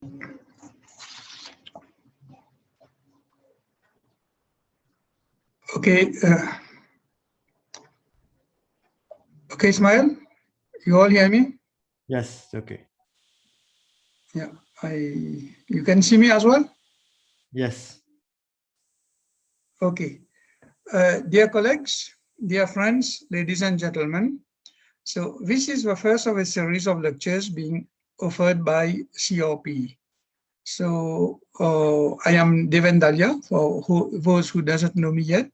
Okay. Okay, Ismail, you all hear me? Yes, okay. Yeah, you can see me as well? Yes. Okay. Dear colleagues, dear friends, ladies and gentlemen, so this is the first of a series of lectures being offered by COP. So I am Deven Dalia, for those who doesn't know me yet.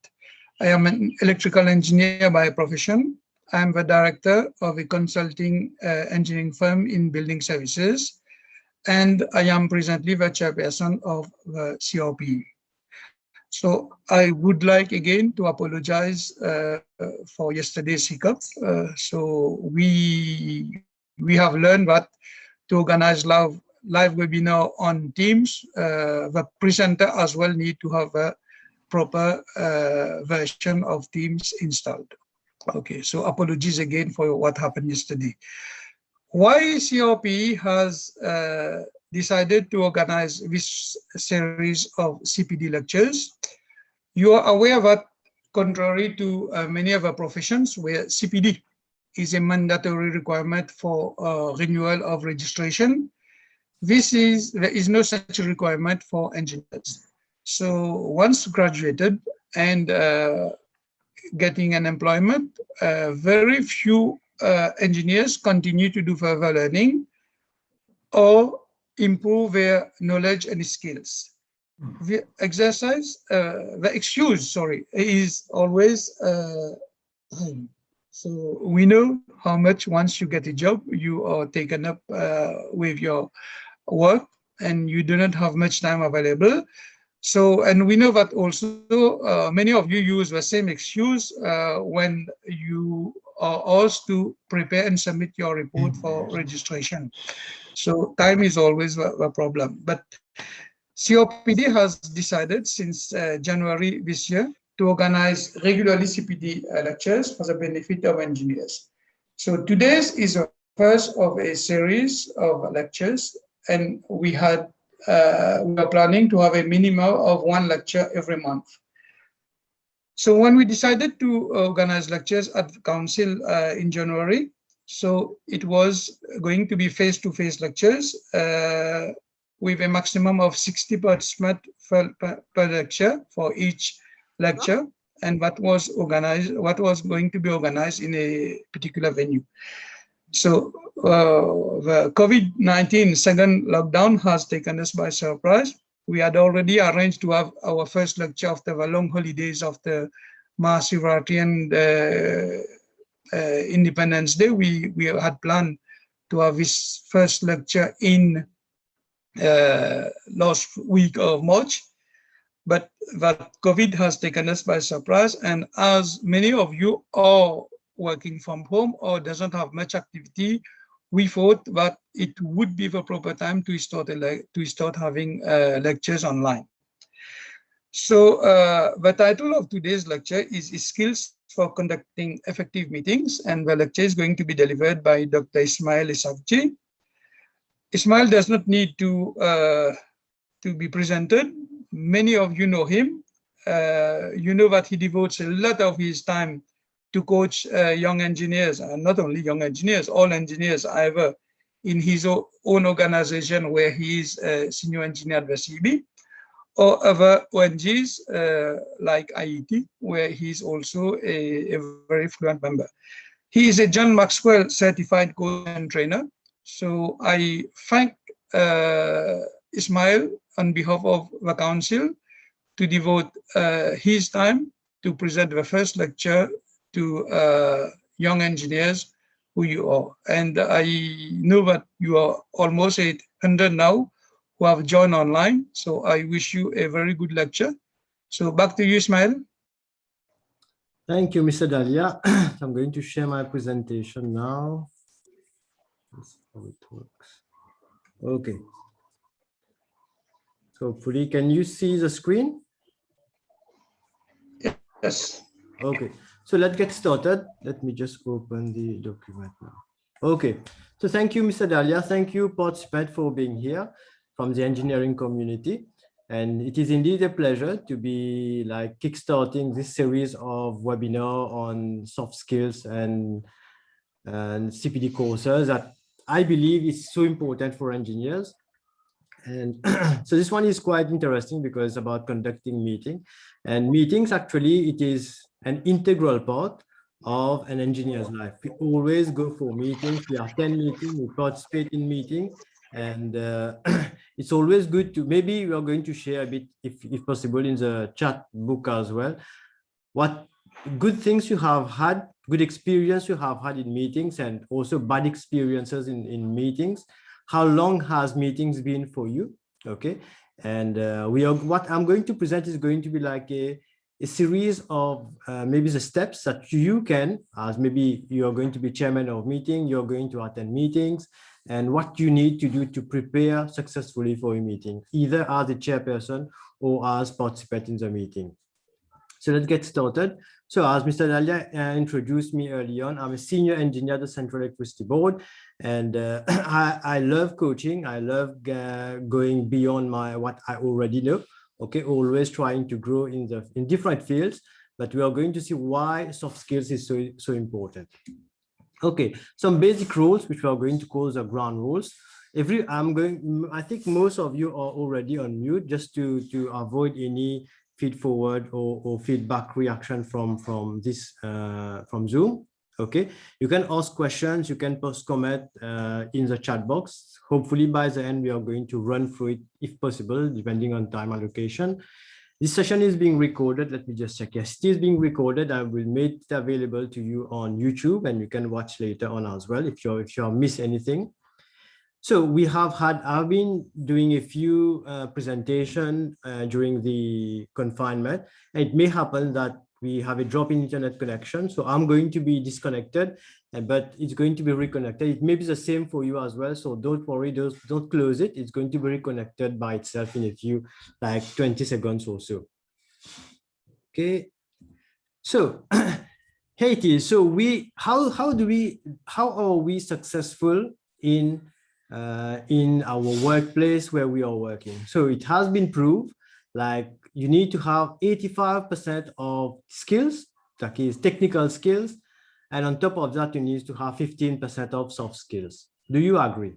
I am an electrical engineer by profession. I am the director of a consulting engineering firm in building services, and I am presently the chairperson of the COP. So I would like again to apologize for yesterday's hiccup. So we have learned that to organize live webinar on Teams, the presenter as well need to have a proper version of Teams installed. Okay, so apologies again for what happened yesterday. Why COP has decided to organize this series of CPD lectures? You are aware that contrary to many other professions where CPD is a mandatory requirement for renewal of registration, there is no such requirement for engineers. So once graduated and getting an employment, very few engineers continue to do further learning or improve their knowledge and skills. The excuse, is always so we know how much once you get a job, you are taken up with your work and you do not have much time available. So, and we know that also many of you use the same excuse when you are asked to prepare and submit your report for registration. So time is always a problem. But COPD has decided since January this year to organize regularly CPD lectures for the benefit of engineers. So today's is the first of a series of lectures, and we are planning to have a minimum of one lecture every month. So when we decided to organize lectures at the council in January, so it was going to be face-to-face lectures with a maximum of 60 participants per lecture for each lecture, and what was going to be organized in a particular venue. So the COVID-19 second lockdown has taken us by surprise. We had already arranged to have our first lecture after the long holidays of the Mahasivaratri and Independence Day. We had planned to have this first lecture in last week of March, but that COVID has taken us by surprise. And as many of you are working from home or doesn't have much activity, we thought that it would be the proper time to start having lectures online. So the title of today's lecture is Skills for Conducting Effective Meetings, and the lecture is going to be delivered by Dr. Ismail Essackjee. Ismail does not need to be presented. Many of you know him. You know that he devotes a lot of his time to coach young engineers, and not only young engineers, all engineers, either in his own organization where he is a senior engineer at the CB, or other ONGs like IET, where he is also a very fluent member. He is a John Maxwell certified coach and trainer. So I thank Ismail on behalf of the council to devote his time to present the first lecture to young engineers who you are. And I know that you are almost 800 now who have joined online. So I wish you a very good lecture. So back to you, Ismail. Thank you, Mr. Dalia. I'm going to share my presentation now. That's how it works. Okay. So hopefully, can you see the screen? Yes. Okay. So let's get started. Let me just open the document now. Okay. So thank you, Mr. Dalia. Thank you, participants, for being here. from the engineering community. And it is indeed a pleasure to be like kickstarting this series of webinar on soft skills and CPD courses that I believe is so important for engineers. And so this one is quite interesting because it's about conducting meeting, and meetings actually, it is an integral part of an engineer's life. We always go for meetings, we attend meetings, we participate in meeting, and it's always good to, maybe we are going to share a bit, if possible, in the chat book as well, what good things you have had, good experience you have had in meetings, and also bad experiences in meetings. How long has meetings been for you? Okay, and what I'm going to present is going to be like a series of maybe the steps that you can, as maybe you are going to be chairman of meeting, you're going to attend meetings, and what you need to do to prepare successfully for a meeting, either as a chairperson or as participant in the meeting. So let's get started. So as Mr. Dalia introduced me early on, I'm a senior engineer at the Central Electricity Board, and I love coaching. I love going beyond what I already know. Okay, always trying to grow in different fields, but we are going to see why soft skills is so important. Okay, some basic rules which we are going to call the ground rules. I think most of you are already on mute, just to avoid any feed forward or feedback reaction from Zoom. Okay, you can ask questions, you can post comment in the chat box. Hopefully by the end we are going to run through it if possible, depending on time allocation. This session is being recorded. Let me just check. Yes, it is being recorded. I will make it available to you on YouTube, and you can watch later on as well if you miss anything. So I've been doing a few presentations during the confinement. It may happen that we have a drop in internet connection, so I'm going to be disconnected, but it's going to be reconnected. It may be the same for you as well, so don't worry, don't close it. It's going to be reconnected by itself in a few, like 20 seconds or so. Okay, so here it is. So how are we successful in our workplace where we are working? So it has been proved, like you need to have 85% of skills, that is technical skills, and on top of that you need to have 15% of soft skills. Do you agree?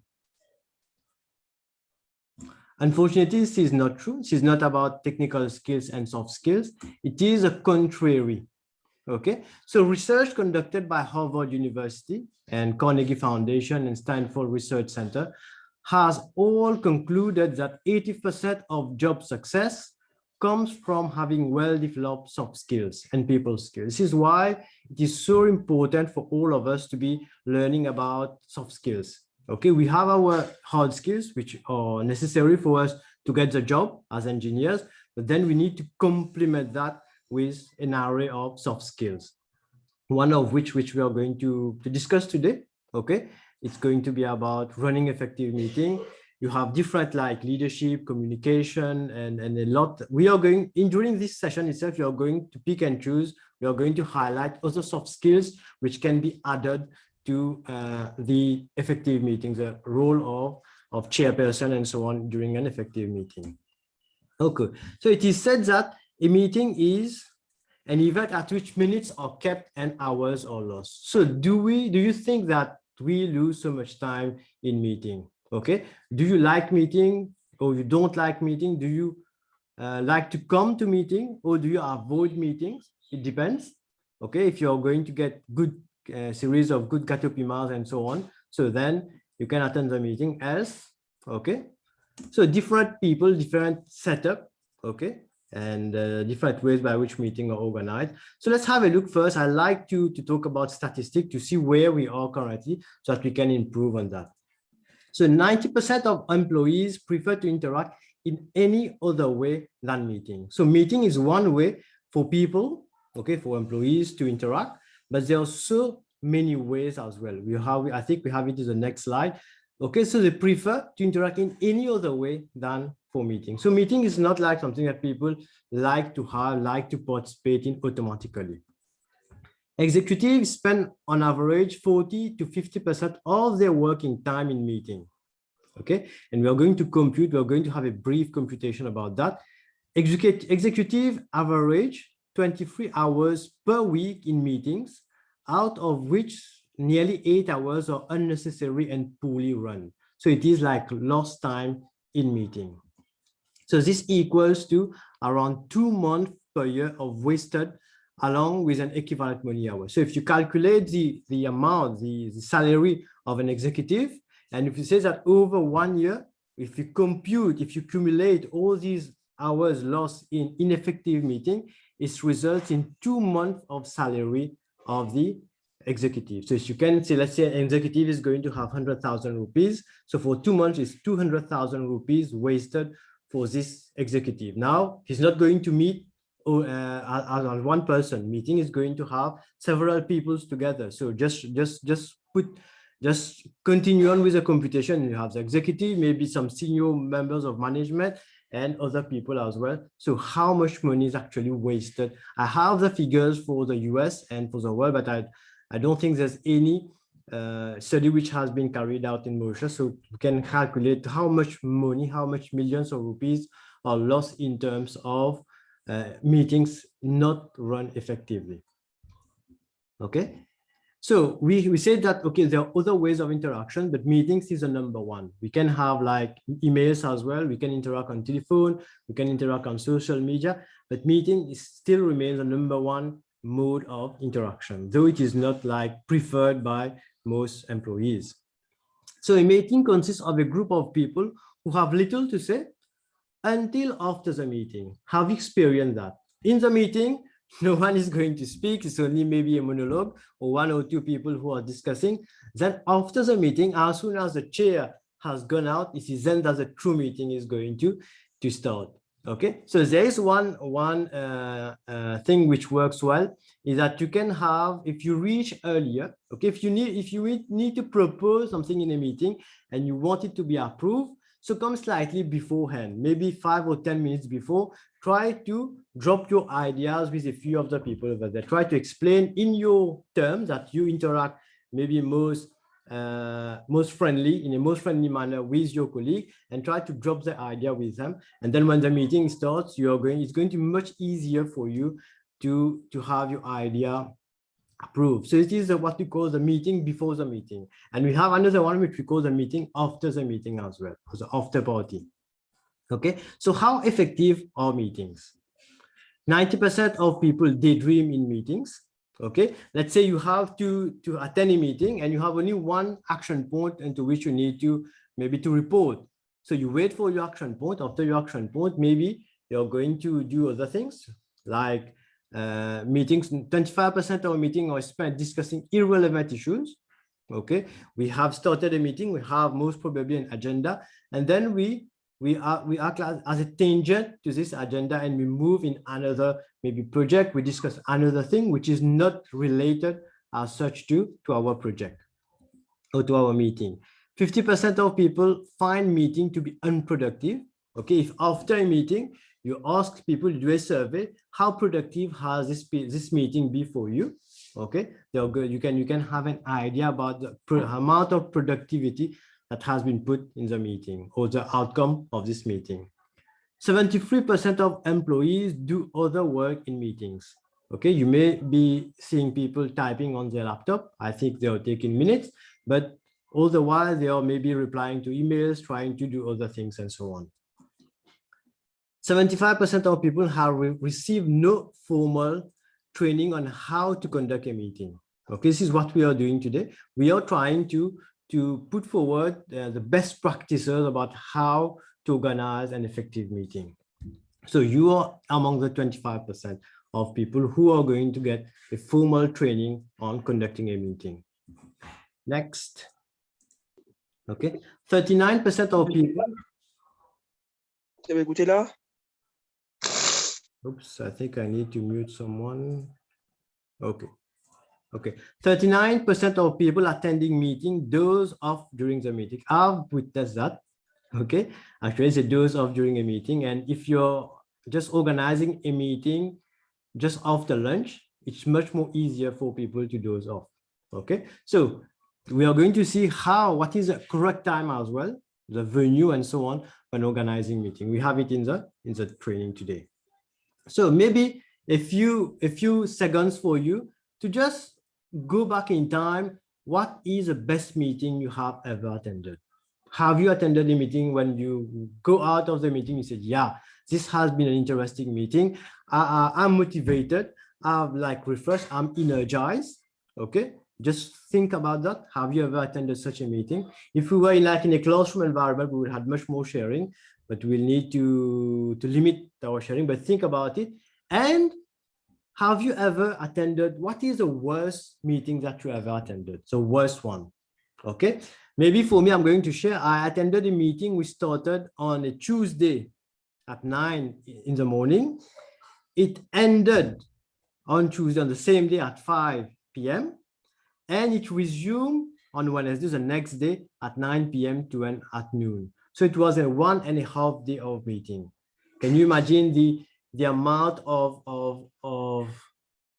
Unfortunately, this is not true. This is not about technical skills and soft skills. It is a contrary. Okay, so research conducted by Harvard University and Carnegie Foundation and Stanford Research Center has all concluded that 80% of job success comes from having well-developed soft skills and people skills. This is why it is so important for all of us to be learning about soft skills. Okay, we have our hard skills, which are necessary for us to get the job as engineers, but then we need to complement that with an array of soft skills, one of which we are going to discuss today. Okay, it's going to be about running effective meeting. You have different like leadership, communication, and a lot. We are going in during this session itself, you are going to pick and choose. We are going to highlight other soft skills which can be added to the effective meeting, the role of chairperson and so on during an effective meeting. Okay, so it is said that a meeting is an event at which minutes are kept and hours are lost. So do you think that we lose so much time in meeting? Okay, do you like meeting or you don't like meeting? Do you like to come to meeting or do you avoid meetings? It depends. Okay, if you're going to get good series of good gâteaux piments and so on, so then you can attend the meeting. Else, okay, so different people, different setup, okay, and different ways by which meetings are organized. So let's have a look first. I like to talk about statistics to see where we are currently so that we can improve on that. So 90% of employees prefer to interact in any other way than meeting. So meeting is one way for people, okay, for employees to interact, but there are so many ways as well. I think we have it in the next slide. Okay, so they prefer to interact in any other way than for meeting. So meeting is not like something that people like to participate in automatically. Executives spend on average 40 to 50% of their working time in meeting. Okay, and we are going to compute, we are going to have a brief computation about that. Executive average 23 hours per week in meetings, out of which nearly 8 hours are unnecessary and poorly run. So it is like lost time in meeting. So this equals to around 2 months per year of wasted along with an equivalent money hour. So if you calculate the amount, the salary of an executive, and if you say that over 1 year, if you compute, if you accumulate all these hours lost in ineffective meeting, it results in 2 months of salary of the executive. So if you can say, let's say an executive is going to have 100,000 rupees. So for 2 months, it's 200,000 rupees wasted for this executive. Now, he's not going to meet as one person. Meeting is going to have several people together. So just continue on with the computation. You have the executive, maybe some senior members of management and other people as well. So how much money is actually wasted? I have the figures for the US and for the world, but I don't think there's any study which has been carried out in Mauritius. So we can calculate how much money, how much millions of rupees are lost in terms of meetings not run effectively. Okay. So we said that, okay, there are other ways of interaction, but meetings is the number one. We can have like emails as well. We can interact on telephone. We can interact on social media, but meeting still remains the number one mode of interaction, though it is not like preferred by most employees. So a meeting consists of a group of people who have little to say until after the meeting. Have experienced that. In the meeting, no one is going to speak. It's only maybe a monologue or 1 or 2 people who are discussing. Then after the meeting, as soon as the chair has gone out, it is then that the true meeting is going to start. Okay, so there is one thing which works well is that you can have, if you reach earlier, okay, if you need to propose something in a meeting and you want it to be approved, so come slightly beforehand, maybe 5 or 10 minutes before. Try to drop your ideas with a few of the people over there. Try to explain in your terms that you interact maybe most friendly, in a most friendly manner with your colleague, and try to drop the idea with them. And then when the meeting starts, it's going to be much easier for you to have your idea approved. So it is what we call the meeting before the meeting. And we have another one which we call the meeting after the meeting as well, the after party. Okay, so how effective are meetings? 90% of people daydream in meetings. Okay, let's say you have to attend a meeting and you have only one action point into which you need to maybe to report. So you wait for your action point. After your action point, maybe you're going to do other things like meetings. 25% of a meeting are spent discussing irrelevant issues. Okay, we have started a meeting, we have most probably an agenda, and then we act as a tangent to this agenda, and we move in another maybe project. We discuss another thing which is not related as such to our project or to our meeting. 50% of people find meeting to be unproductive. Okay, if after a meeting you ask people to do a survey, how productive has this meeting been for you? Okay, you can have an idea about the amount of productivity that has been put in the meeting or the outcome of this meeting. 73% of employees do other work in meetings. Okay, you may be seeing people typing on their laptop. I think they are taking minutes, but all the while they are maybe replying to emails, trying to do other things and so on. 75% of people have received no formal training on how to conduct a meeting. Okay, this is what we are doing today. We are trying to put forward the best practices about how to organize an effective meeting. So you are among the 25% of people who are going to get a formal training on conducting a meeting. Next. Okay, 39% of people. Oops, I think I need to mute someone. Okay. Okay, 39% of people attending meeting doze off during the meeting. I've witnessed that. Okay, actually it's a doze off during a meeting, and if you're just organizing a meeting just after lunch, it's much more easier for people to doze off. Okay, so we are going to see what is the correct time as well. the venue and so on when organizing meeting. We have it in the training today. So maybe a few seconds for you to just go back in time. What is the best meeting you have ever attended? Have you attended a meeting when you go out of the meeting, you said, yeah, this has been an interesting meeting. I'm motivated. I'm like refreshed. I'm energized. Okay. Just think about that. Have you ever attended such a meeting? If we were in a classroom environment, we would have much more sharing, but we'll need to limit our sharing, but think about it. And have you ever attended, what is the worst meeting that you ever attended? So worst one. Okay. Maybe for me, I'm going to share, I attended a meeting. We started on a Tuesday at 9 in the morning. It ended on Tuesday on the same day at 5 p.m. and it resumed on Wednesday, the next day at 9 p.m. to end at noon. So it was a 1.5 day of meeting. Can you imagine the amount of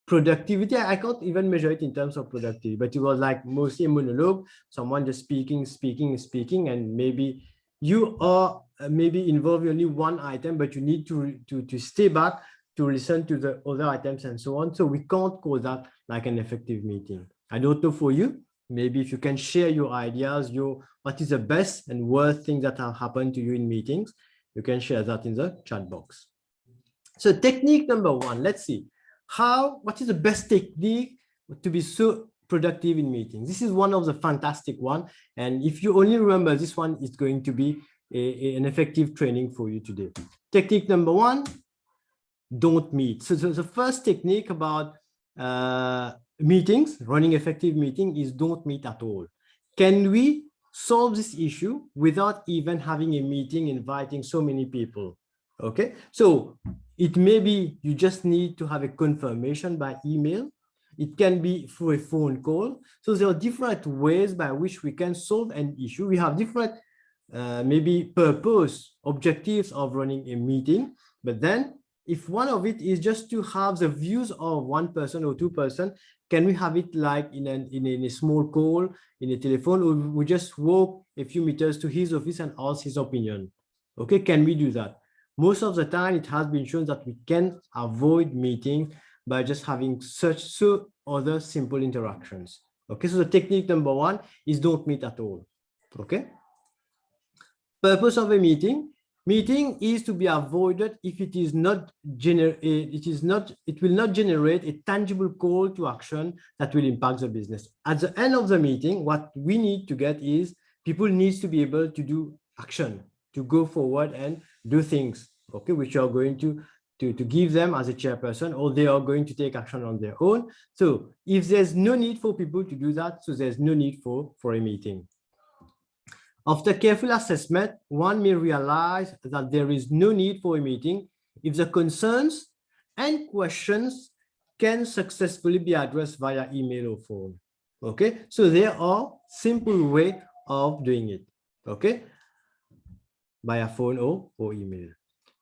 productivity? I can't even measure it in terms of productivity, but it was like mostly a monologue, someone just speaking, and maybe you are maybe involved in only one item, but you need to stay back to listen to the other items and so on. So we can't call that like an effective meeting. I don't know for you, maybe if you can share your ideas, what is the best and worst thing that have happened to you in meetings, you can share that in the chat box. So technique number one, let's see. What is the best technique to be so productive in meetings? This is one of the fantastic one. And if you only remember this one, it's going to be an effective training for you today. Technique number one, don't meet. So the first technique about meetings, running effective meeting, is don't meet at all. Can we solve this issue without even having a meeting, inviting so many people? Okay, so it may be you just need to have a confirmation by email. It can be through a phone call. So there are different ways by which we can solve an issue. We have different maybe purpose, objectives of running a meeting. But then if one of it is just to have the views of one person or two person, can we have it like in a small call, in a telephone, or we just walk a few meters to his office and ask his opinion? Okay, can we do that? Most of the time, it has been shown that we can avoid meetings by just having other simple interactions. Okay, so the technique number one is don't meet at all. Okay. Purpose of a meeting is to be avoided if it is not it will not generate a tangible call to action that will impact the business. At the end of the meeting, what we need to get is people needs to be able to do action, to go forward and do things, okay, which are going to give them as a chairperson, or they are going to take action on their own. So if there's no need for people to do that, so there's no need for a meeting. After careful assessment, one may realize that there is no need for a meeting if the concerns and questions can successfully be addressed via email or phone. Okay, so there are simple ways of doing it. Okay, via phone or email.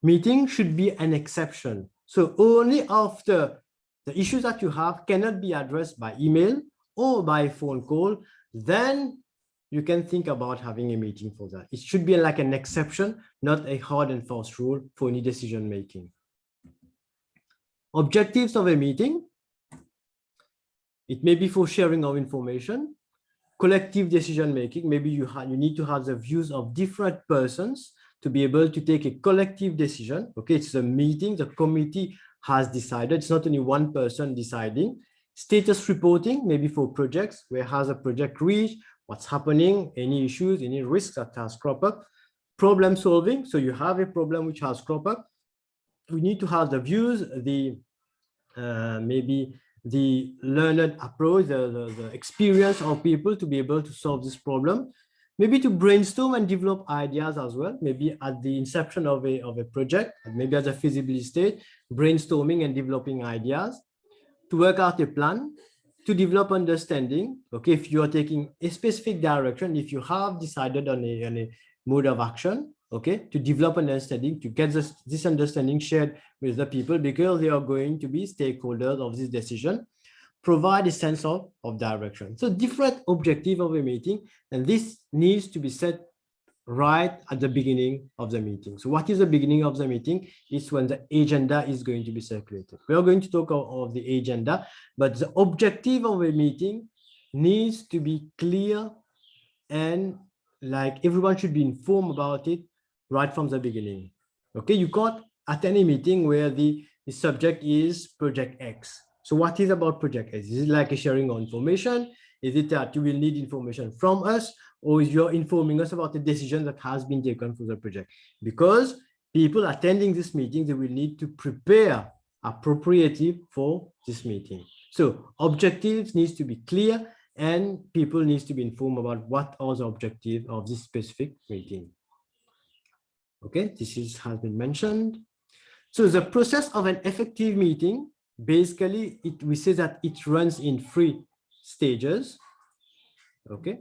Meeting should be an exception. So only after the issues that you have cannot be addressed by email or by phone call, then you can think about having a meeting for that. It should be like an exception, not a hard and fast rule for any decision making. Objectives of a meeting. It may be for sharing of information, collective decision making. Maybe you need to have the views of different persons to be able to take a collective decision. Okay, it's a meeting, the committee has decided. It's not only one person deciding. Status reporting, maybe for projects, where has a project reached, what's happening, any issues, any risks that has cropped up. Problem solving, so you have a problem which has cropped up. We need to have the views, maybe the learned approach, the experience of people to be able to solve this problem. Maybe to brainstorm and develop ideas as well, maybe at the inception of a project, maybe at the feasibility stage, brainstorming and developing ideas, to work out a plan, to develop understanding. Okay, if you are taking a specific direction, if you have decided on a mode of action, okay, to develop an understanding, to get this understanding shared with the people, because they are going to be stakeholders of this decision, provide a sense of direction. So different objective of a meeting, and this needs to be set right at the beginning of the meeting. So what is the beginning of the meeting? It's when the agenda is going to be circulated. We are going to talk of the agenda, but the objective of a meeting needs to be clear, and like everyone should be informed about it right from the beginning. Okay, you can't attend a meeting where the subject is project X. So what is about project X? Is it like a sharing of information? Is it that you will need information from us, or is you're informing us about the decision that has been taken for the project? Because people attending this meeting, they will need to prepare appropriately for this meeting. So objectives needs to be clear, and people needs to be informed about what are the objectives of this specific meeting. Okay, has been mentioned. So the process of an effective meeting, basically, we say that it runs in 3 stages. Okay,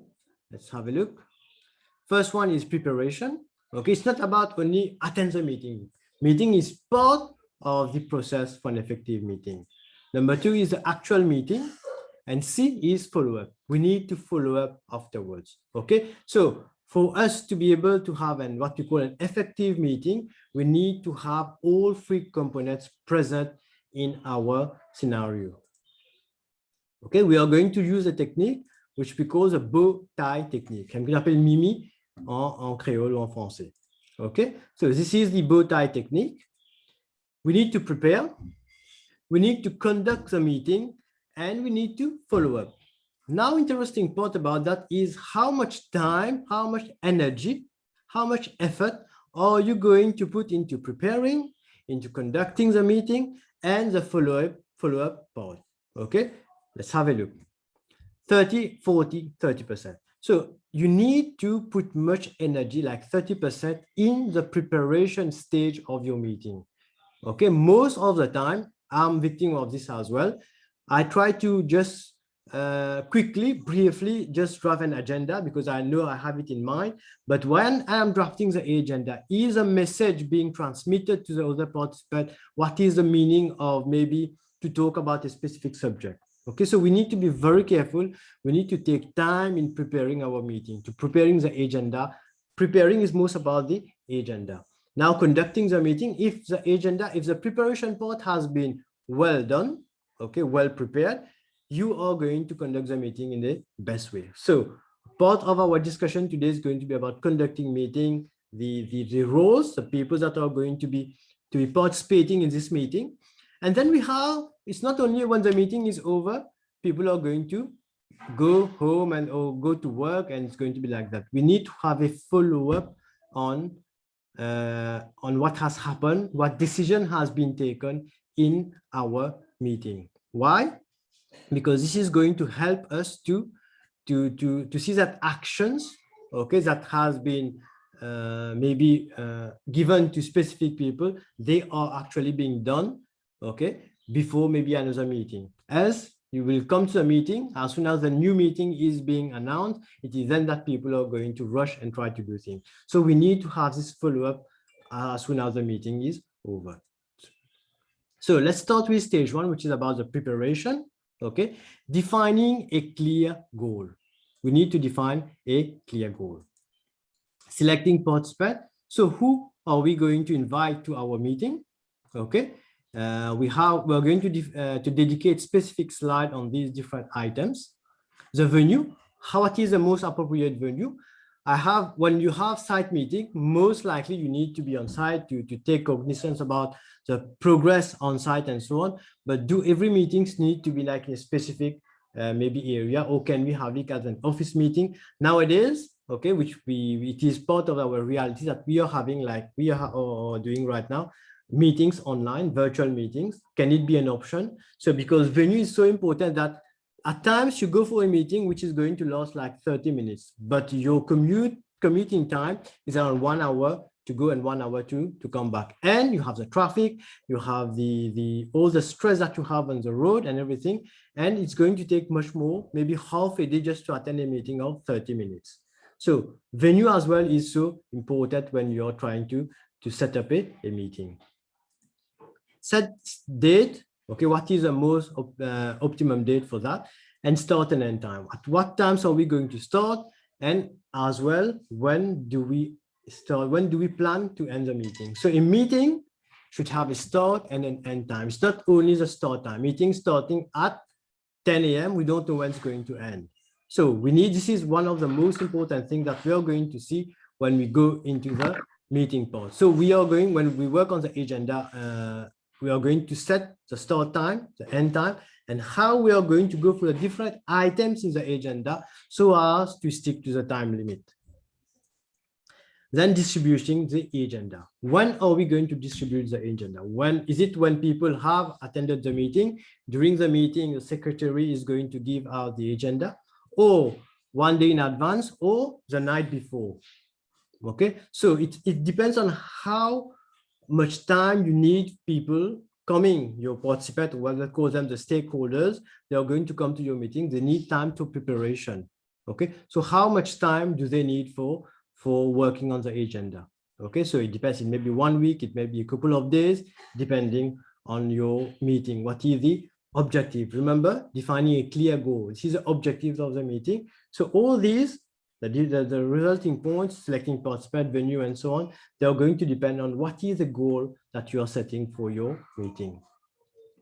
let's have a look. First one is preparation. Okay, it's not about only attend the meeting. Meeting is part of the process for an effective meeting. Number 2 is the actual meeting. And C is follow-up. We need to follow up afterwards. Okay, so for us to be able to have what we call an effective meeting, we need to have all 3 components present in our scenario. Okay, we are going to use a technique which we call the bow tie technique. On appelle Mimi en créole ou en français. Okay, so this is the bow tie technique. We need to prepare, we need to conduct the meeting, and we need to follow up. Now, interesting part about that is how much time, how much energy, how much effort are you going to put into preparing, into conducting the meeting, and the follow-up part. Okay, let's have a look. 30, 40, 30%. So you need to put much energy, like 30%, in the preparation stage of your meeting. Okay, most of the time, I'm victim of this as well. I try to just quickly, briefly, just draft an agenda because I know I have it in mind. But when I am drafting the agenda, is a message being transmitted to the other participant? What is the meaning of maybe to talk about a specific subject? Okay, so we need to be very careful. We need to take time in preparing our meeting, to preparing the agenda. Preparing is most about the agenda. Now, conducting the meeting, if the preparation part has been well done, okay, well prepared, you are going to conduct the meeting in the best way. So part of our discussion today is going to be about conducting meeting, the roles, the people that are going to be participating in this meeting. And then we have, it's not only when the meeting is over, people are going to go home or go to work, and it's going to be like that. We need to have a follow-up on what has happened, what decision has been taken in our meeting. Why? Because this is going to help us to see that actions, okay, that has been maybe given to specific people, they are actually being done, okay, before maybe another meeting. As you will come to a meeting, as soon as the new meeting is being announced, it is then that people are going to rush and try to do things. So we need to have this follow-up as soon as the meeting is over. So let's start with stage 1, which is about the preparation. Okay, defining a clear goal. We need to define a clear goal. Selecting participant. So who are we going to invite to our meeting? Okay, we are going to dedicate specific slide on these different items. The venue. What is the most appropriate venue? When you have site meeting, most likely you need to be on site to take cognizance about the progress on site and so on. But do every meetings need to be like in a specific maybe area, or can we have it as an office meeting nowadays? Okay, it is part of our reality that we are having, like we are doing right now, meetings online, virtual meetings. Can it be an option? So because venue is so important that at times you go for a meeting which is going to last like 30 minutes, but your commuting time is around 1 hour to go and 1 hour to come back. And you have the traffic, you have all the stress that you have on the road and everything. And it's going to take much more, maybe half a day just to attend a meeting of 30 minutes. So venue as well is so important when you're trying to set up a meeting. Set date. Okay, what is the most optimum date for that? And start and end time. At what times are we going to start? And as well, when do we start, when do we plan to end the meeting? So a meeting should have a start and an end time. It's not only the start time. Meeting starting at 10 a.m. we don't know when it's going to end. So we need, this is one of the most important things that we are going to see when we go into the meeting part. So we are going, when we work on the agenda, we are going to set the start time, the end time, and how we are going to go through the different items in the agenda so as to stick to the time limit. Then distributing the agenda. When are we going to distribute the agenda? When is it? When people have attended the meeting? During the meeting, the secretary is going to give out the agenda, or one day in advance, or the night before. Okay, so it depends on how much time you need people coming, your participants, what we call them the stakeholders. They are going to come to your meeting. They need time to preparation. Okay, so how much time do they need for working on the agenda? Okay, so it depends. It may be 1 week, it may be a couple of days, depending on your meeting. What is the objective? Remember, defining a clear goal. This is the objectives of the meeting. So all these, the resulting points, selecting participant, venue, and so on, they are going to depend on what is the goal that you are setting for your meeting.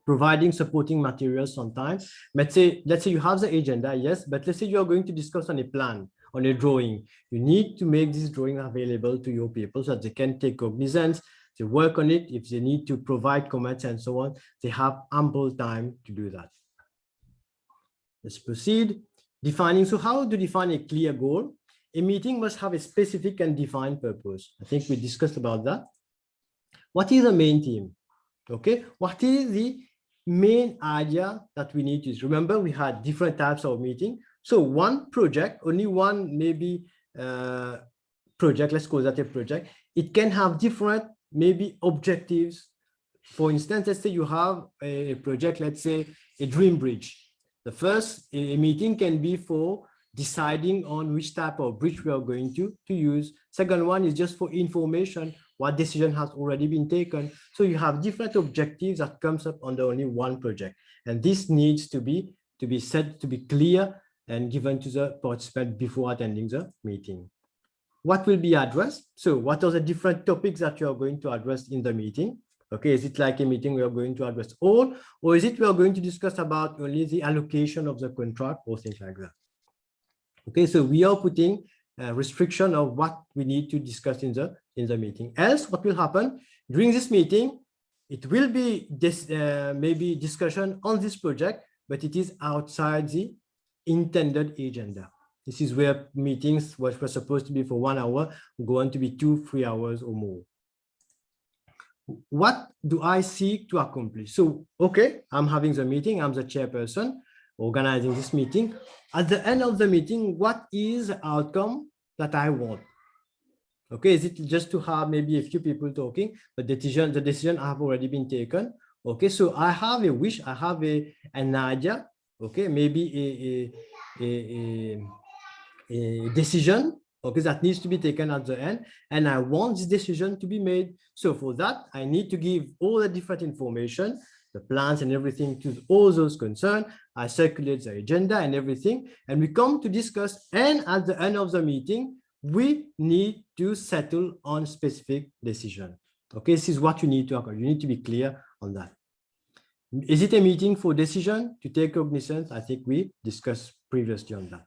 Providing supporting materials sometimes. Let's say you have the agenda, yes, but let's say you are going to discuss on a plan, on a drawing. You need to make this drawing available to your people so that they can take cognizance, they work on it. If they need to provide comments and so on, they have ample time to do that. Let's proceed. Defining. So how to define a clear goal? A meeting must have a specific and defined purpose. I think we discussed about that. What is the main theme? Okay, what is the main idea that we need to use? Remember, we had different types of meeting. So one project, only one maybe project, let's call that a project. It can have different maybe objectives. For instance, let's say you have a project, let's say a dream bridge. The first a meeting can be for deciding on which type of bridge we are going to use. Second one is just for information, what decision has already been taken. So you have different objectives that comes up under only one project. And this needs to be set, to be clear and given to the participant before attending the meeting. What will be addressed? So what are the different topics that you are going to address in the meeting? Okay, is it like a meeting we are going to address all, or is it we are going to discuss about only the allocation of the contract or things like that? Okay, so we are putting a restriction of what we need to discuss in the meeting. Else, what will happen during this meeting? It will be this maybe discussion on this project, but it is outside the intended agenda. This is where meetings, which were supposed to be for 1 hour, go on to be 2-3 hours or more. What do I seek to accomplish? So, okay, I'm having the meeting, I'm the chairperson organizing this meeting. At the end of the meeting, what is the outcome that I want? Okay, is it just to have maybe a few people talking, but the decision have already been taken? Okay, so I have a wish, I have an idea, okay, maybe a decision, okay, that needs to be taken at the end, and I want this decision to be made. So for that, I need to give all the different information, the plans and everything to all those concerned. I circulate the agenda and everything, and we come to discuss, and at the end of the meeting, we need to settle on specific decision. Okay, this is what you need to accomplish. You need to be clear on that. Is it a meeting for decision to take cognizance? I think we discussed previously on that.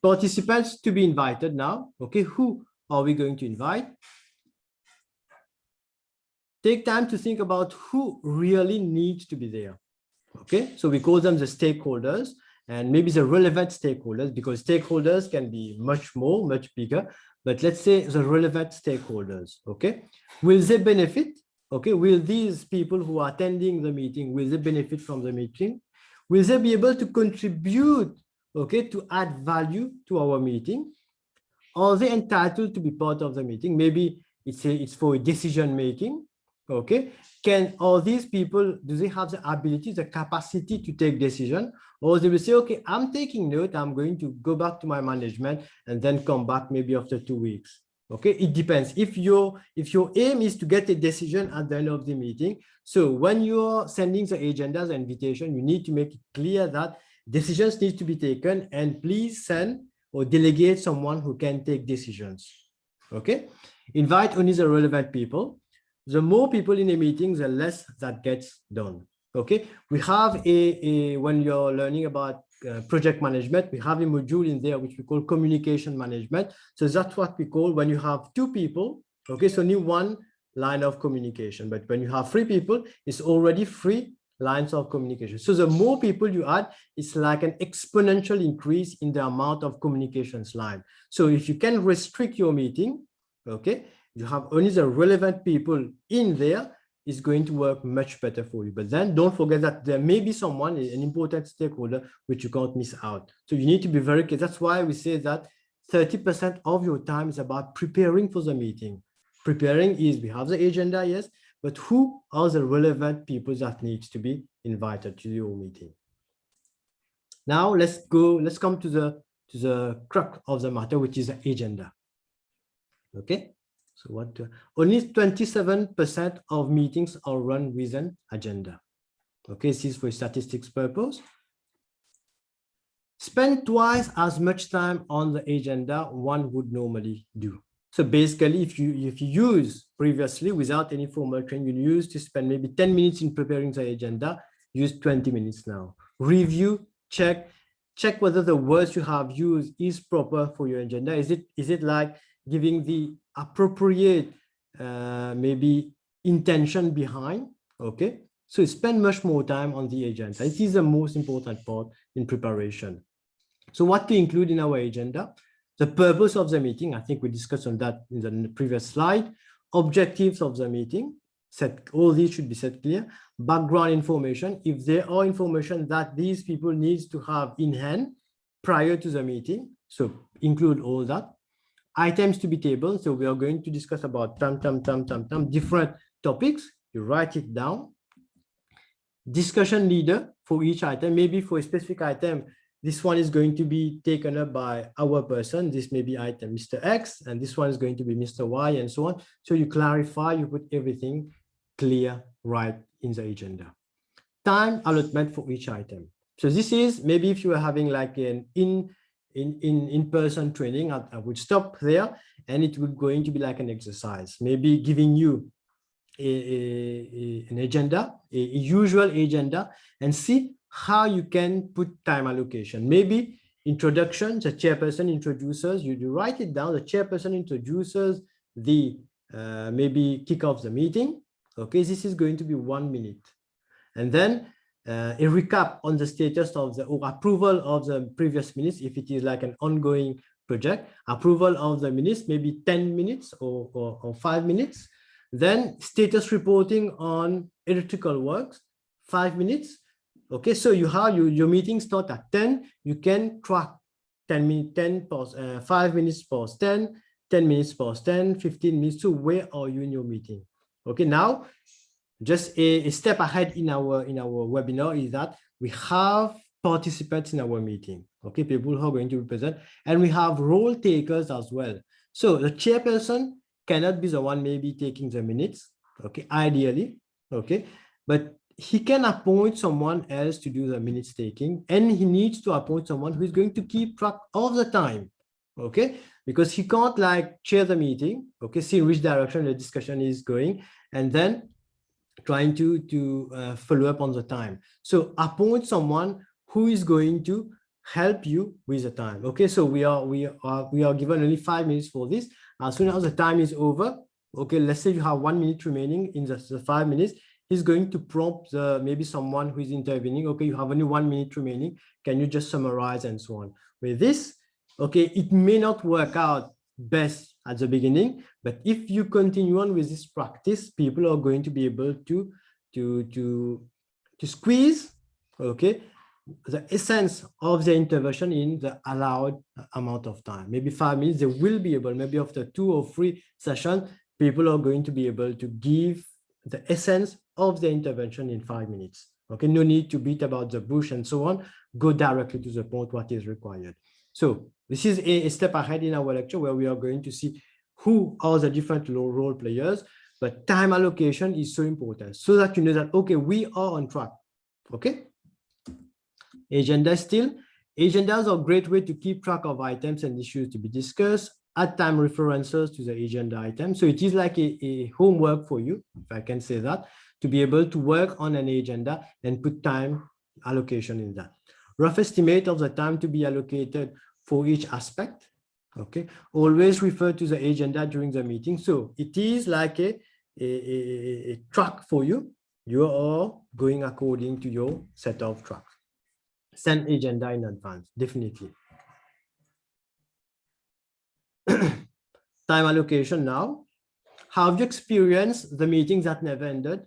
Participants to be invited now. Okay, who are we going to invite? Take time to think about who really needs to be there. Okay, so we call them the stakeholders, and maybe the relevant stakeholders, because stakeholders can be much more, much bigger, but let's say the relevant stakeholders. Okay, will they benefit? Okay, will these people who are attending the meeting, will they benefit from the meeting? Will they be able to contribute, okay, to add value to our meeting? Are they entitled to be part of the meeting? Maybe it's for decision making. Okay, can all these people, do they have the ability, the capacity to take decision? Or they will say, okay, I'm taking note, I'm going to go back to my management and then come back maybe after 2 weeks. Okay, it depends. If your aim is to get a decision at the end of the meeting, so when you're sending the agendas and invitation, you need to make it clear that decisions need to be taken, and please send or delegate someone who can take decisions. Okay, invite only the relevant people. The more people in a meeting, the less that gets done. Okay, we have when you're learning about project management, we have a module in there which we call communication management. So that's what we call when you have two people. Okay, so only one line of communication, but when you have three people, it's already three lines of communication. So the more people you add, it's like an exponential increase in the amount of communications line. So if you can restrict your meeting, okay, you have only the relevant people in there, is going to work much better for you. But then don't forget that there may be someone, an important stakeholder, which you can't miss out. So you need to be very careful. That's why we say that 30% of your time is about preparing for the meeting. Preparing is, we have the agenda, yes, but who are the relevant people that needs to be invited to your meeting? Now let's come to the crux of the matter, which is the agenda. Okay. So what only 27% of meetings are run with an agenda. Okay, this is for statistics purpose. Spend twice as much time on the agenda one would normally do. So basically, if you use previously without any formal training, you used to spend maybe 10 minutes in preparing the agenda, use 20 minutes now. Review, check whether the words you have used is proper for your agenda. Is it like giving the appropriate maybe intention behind? Okay, so spend much more time on the agenda. It is the most important part in preparation. So what to include in our agenda? The purpose of the meeting, I think we discussed on that in the previous slide. Objectives of the meeting, all these should be set clear. Background information, if there are information that these people need to have in hand prior to the meeting, so include all that. Items to be tabled, so we are going to discuss about different topics. You write it down. Discussion leader for each item, maybe for a specific item, this one is going to be taken up by our person. This may be item Mr. X, and this one is going to be Mr. Y, and so on. So you clarify, you put everything clear right in the agenda. Time allotment for each item. So this is maybe if you are having like an in-person training, I would stop there, and it would going to be like an exercise, maybe giving you an agenda, a usual agenda, and see how you can put time allocation. Maybe introduction, the chairperson introduces, you write it down, the chairperson introduces the maybe kick off the meeting. Okay, this is going to be 1 minute. And then a recap on the status of the, or approval of the previous minutes, if it is like an ongoing project, approval of the minutes, maybe 10 minutes or 5 minutes. Then status reporting on electrical works, 5 minutes. Okay, so you have your meeting start at 10, you can track 10 minutes, 10 pause, 5 minutes pause 10, 10 minutes pause 10, 15 minutes. So where are you in your meeting? Okay, now just a step ahead in our webinar is that we have participants in our meeting. Okay, people who are going to be present, and we have role takers as well. So the chairperson cannot be the one maybe taking the minutes. Okay, ideally, okay, but he can appoint someone else to do the minutes taking, and he needs to appoint someone who is going to keep track of the time. Okay, because he can't like chair the meeting, okay, see in which direction the discussion is going, and then trying to follow up on the time. So appoint someone who is going to help you with the time. Okay, so we are given only 5 minutes for this. As soon as the time is over, okay, let's say you have 1 minute remaining in the 5 minutes, he's going to prompt maybe someone who is intervening. Okay, you have only 1 minute remaining. Can you just summarize and so on? With this, okay, it may not work out best at the beginning, but if you continue on with this practice, people are going to be able to squeeze, okay, the essence of the intervention in the allowed amount of time. Maybe 5 minutes, they will be able, maybe after 2 or 3 sessions, people are going to be able to give the essence of the intervention in 5 minutes. Okay, no need to beat about the bush and so on. Go directly to the point what is required. So this is a step ahead in our lecture where we are going to see who are the different role players, but time allocation is so important so that you know that, okay, we are on track. Okay. Agenda still, Agendas are a great way to keep track of items and issues to be discussed, add time references to the agenda item. So it is like a homework for you, if I can say that, to be able to work on an agenda and put time allocation in that. Rough estimate of the time to be allocated for each aspect. Okay, always refer to the agenda during the meeting. So it is like a track for you. You are going according to your set of tracks. Send agenda in advance, definitely. Time allocation now. Have you experienced the meetings that never ended?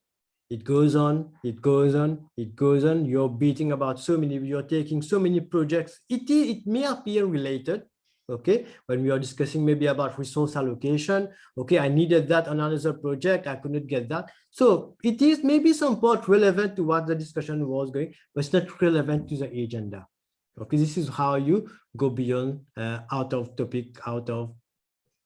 It goes on, it goes on, it goes on. You're beating about so many, you're taking so many projects. It may appear related, okay? When we are discussing maybe about resource allocation, okay, I needed that on another project, I couldn't get that. So it is maybe some part relevant to what the discussion was going, but it's not relevant to the agenda. Okay, this is how you go beyond, out of topic, out of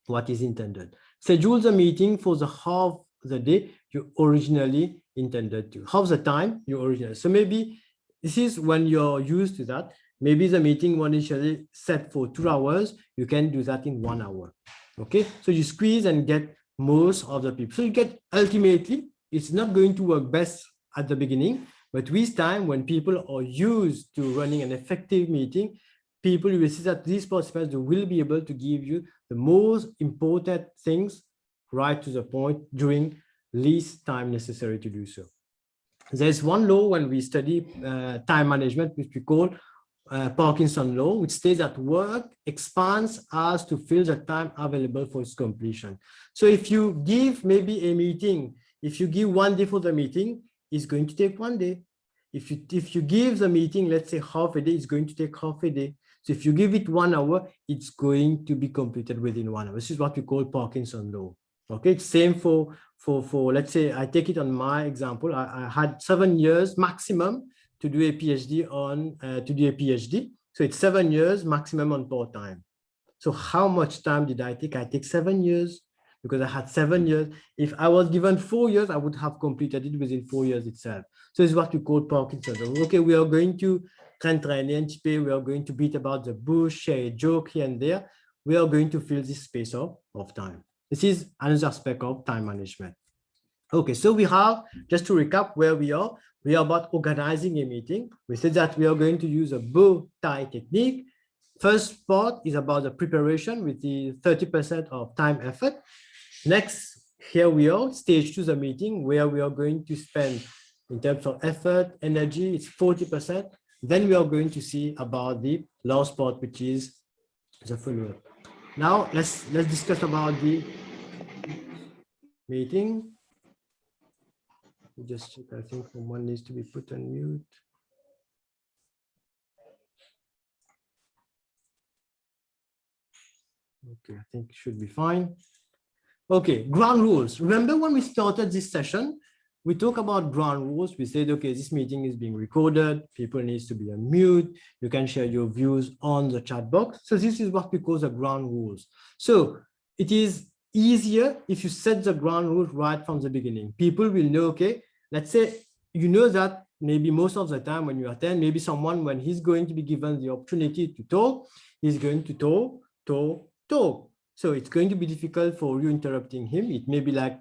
what is intended. Schedule the meeting for the half the day you originally intended to, half the time you originally. So maybe this is when you're used to that. Maybe the meeting was initially set for 2 hours, you can do that in 1 hour. Okay, so you squeeze and get most of the people. So you get, ultimately, it's not going to work best at the beginning, but with time, when people are used to running an effective meeting, people will see that these participants will be able to give you the most important things right to the point during least time necessary to do so. There's one law when we study time management, which we call Parkinson law, which states that work expands as to fill the time available for its completion. So if you give maybe a meeting, if you give 1 day for the meeting, it's going to take 1 day. If you give the meeting, let's say half a day, it's going to take half a day. So if you give it 1 hour, it's going to be completed within 1 hour. This is what we call Parkinson law. Okay, it's same for let's say I take it on my example. I had 7 years maximum to do a PhD on So it's 7 years maximum on part-time. So how much time did I take? I take 7 years because I had 7 years. If I was given 4 years, I would have completed it within 4 years itself. So it's what we call Parkinson. Okay, we are going to we are going to beat about the bush, share a joke here and there. We are going to fill this space of time. This is another aspect of time management. Okay, so we have, just to recap where we are about organizing a meeting. We said that we are going to use a bow tie technique. First part is about the preparation with the 30% of time effort. Next, here we are, stage 2 the meeting, where we are going to spend in terms of effort, energy, it's 40%. Then we are going to see about the last part, which is the follow-up. Now let's discuss about the meeting. Just check, I think someone needs to be put on mute. Okay, I think it should be fine. Okay, ground rules. Remember when we started this session, we talked about ground rules. We said, okay, this meeting is being recorded. People need to be on mute. You can share your views on the chat box. So this is what we call the ground rules. So it is easier if you set the ground rules right from the beginning. People will know, okay, let's say, you know that maybe most of the time when you attend, maybe someone, when he's going to be given the opportunity to talk, he's going to talk. So it's going to be difficult for you interrupting him. It may be like